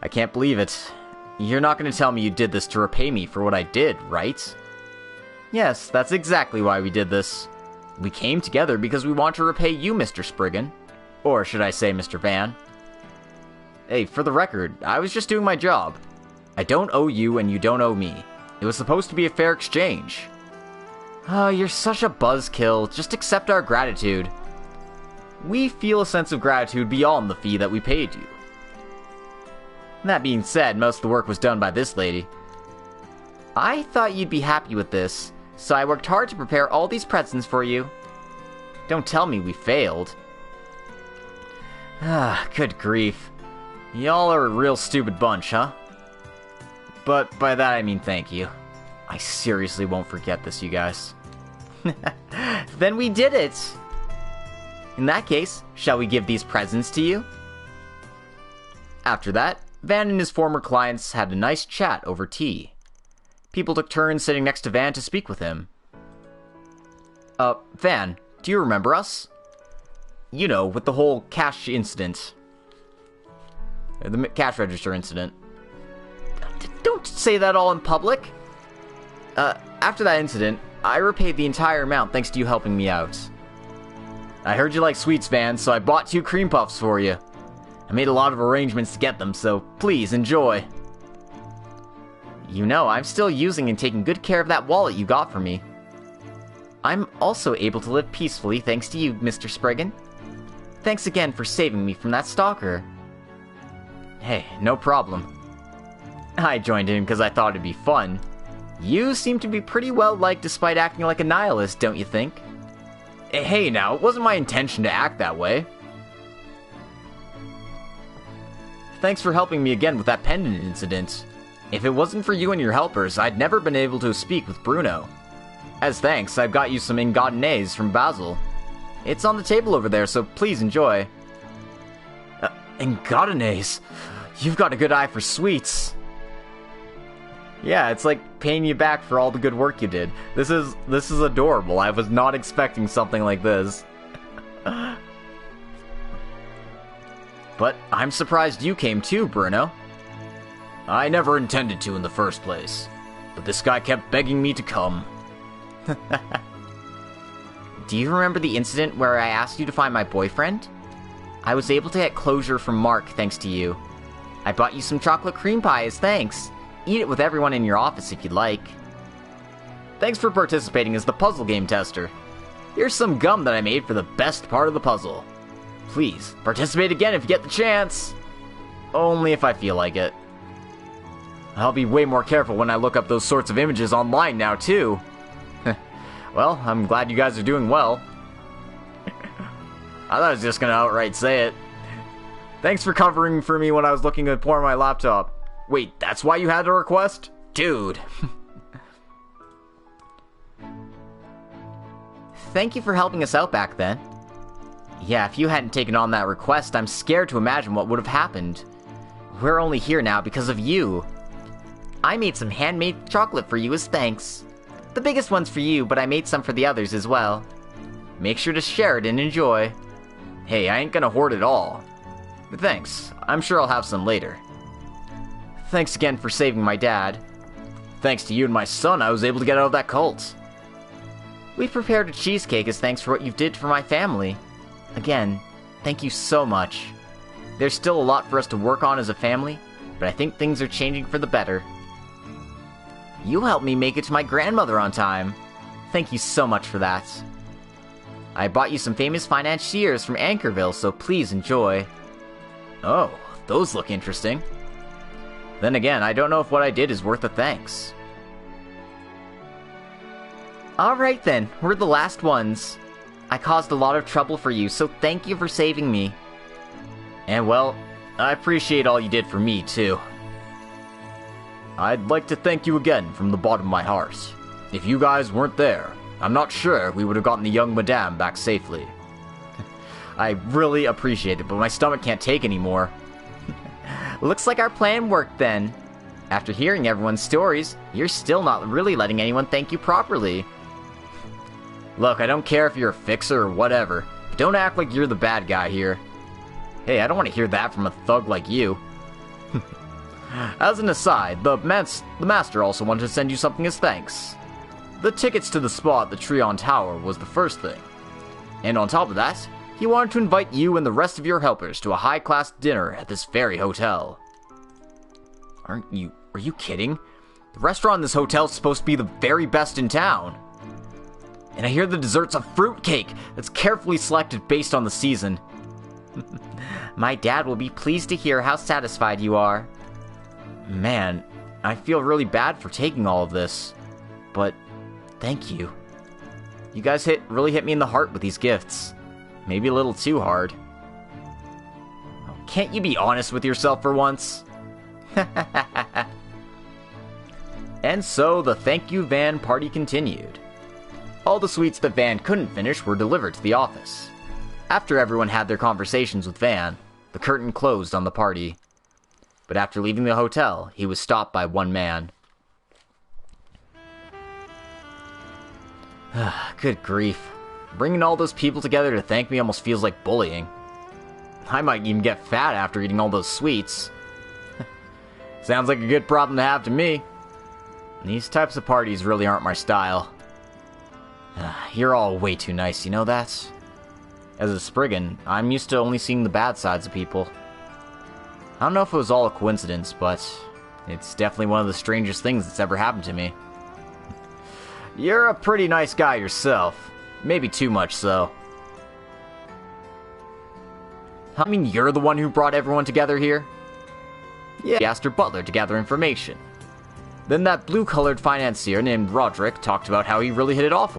I can't believe it. You're not going to tell me you did this to repay me for what I did, right? Yes, that's exactly why we did this. We came together because we want to repay you, Mr. Spriggan. Or should I say Mr. Van? Hey, for the record, I was just doing my job. I don't owe you and you don't owe me. It was supposed to be a fair exchange. Oh, you're such a buzzkill. Just accept our gratitude. We feel a sense of gratitude beyond the fee that we paid you. That being said, most of the work was done by this lady. I thought you'd be happy with this, so I worked hard to prepare all these presents for you. Don't tell me we failed. Ah, good grief. Y'all are a real stupid bunch, huh? But by that I mean thank you. I seriously won't forget this, you guys. Then we did it! In that case, shall we give these presents to you? After that, Van and his former clients had a nice chat over tea. People took turns sitting next to Van to speak with him. Van, do you remember us? You know, with the whole cash incident. The cash register incident. Don't say that all in public. After that incident, I repaid the entire amount thanks to you helping me out. I heard you like sweets, Van, so I bought 2 cream puffs for you. I made a lot of arrangements to get them, so please enjoy. You know, I'm still using and taking good care of that wallet you got for me. I'm also able to live peacefully thanks to you, Mr. Spriggan. Thanks again for saving me from that stalker. Hey, no problem. I joined in because I thought it'd be fun. You seem to be pretty well liked despite acting like a nihilist, don't you think? Hey now, it wasn't my intention to act that way. Thanks for helping me again with that pendant incident. If it wasn't for you and your helpers, I'd never been able to speak with Bruno. As thanks, I've got you some ingodinés from Basel. It's on the table over there, so please enjoy. Ingodinés? You've got a good eye for sweets. Yeah, it's like paying you back for all the good work you did. This is adorable. I was not expecting something like this. But I'm surprised you came too, Bruno. I never intended to in the first place, but this guy kept begging me to come. Do you remember the incident where I asked you to find my boyfriend? I was able to get closure from Mark thanks to you. I bought you some chocolate cream pie as thanks. Eat it with everyone in your office if you'd like. Thanks for participating as the puzzle game tester. Here's some gum that I made for the best part of the puzzle. Please, participate again if you get the chance. Only if I feel like it. I'll be way more careful when I look up those sorts of images online now, too. Well, I'm glad you guys are doing well. I thought I was just gonna outright say it. Thanks for covering for me when I was looking at porn on my laptop. Wait, that's why you had a request? Dude. Thank you for helping us out back then. Yeah, if you hadn't taken on that request, I'm scared to imagine what would have happened. We're only here now because of you. I made some handmade chocolate for you as thanks. The biggest one's for you, but I made some for the others as well. Make sure to share it and enjoy. Hey, I ain't gonna hoard it all. But thanks, I'm sure I'll have some later. Thanks again for saving my dad. Thanks to you and my son, I was able to get out of that cult. We've prepared a cheesecake as thanks for what you did for my family. Again, thank you so much. There's still a lot for us to work on as a family, but I think things are changing for the better. You helped me make it to my grandmother on time. Thank you so much for that. I bought you some famous financiers from Anchorville, so please enjoy. Oh, those look interesting. Then again, I don't know if what I did is worth the thanks. Alright then, we're the last ones. I caused a lot of trouble for you, so thank you for saving me. And well, I appreciate all you did for me, too. I'd like to thank you again from the bottom of my heart. If you guys weren't there, I'm not sure we would have gotten the young madame back safely. I really appreciate it, but my stomach can't take anymore. Looks like our plan worked then. After hearing everyone's stories, you're still not really letting anyone thank you properly. Look, I don't care if you're a fixer or whatever, but don't act like you're the bad guy here. Hey, I don't want to hear that from a thug like you. As an aside, the master also wanted to send you something as thanks. The tickets to the spa at the Treon Tower was the first thing. And on top of that, he wanted to invite you and the rest of your helpers to a high-class dinner at this very hotel. Are you kidding? The restaurant in this hotel is supposed to be the very best in town. And I hear the dessert's a fruitcake that's carefully selected based on the season. My dad will be pleased to hear how satisfied you are. Man, I feel really bad for taking all of this. But thank you. You guys really hit me in the heart with these gifts. Maybe a little too hard. Can't you be honest with yourself for once? And so the Thank You Van party continued. All the sweets that Van couldn't finish were delivered to the office. After everyone had their conversations with Van, the curtain closed on the party. but after leaving the hotel, he was stopped by one man. Good grief. Bringing all those people together to thank me almost feels like bullying. I might even get fat after eating all those sweets. Sounds like a good problem to have to me. These types of parties really aren't my style. You're all way too nice, you know that? As a Spriggan, I'm used to only seeing the bad sides of people. I don't know if it was all a coincidence, but it's definitely one of the strangest things that's ever happened to me. You're a pretty nice guy yourself. Maybe too much so. I mean, you're the one who brought everyone together here? Yeah, he asked her butler to gather information. Then that blue-colored financier named Roderick talked about how he really hit it off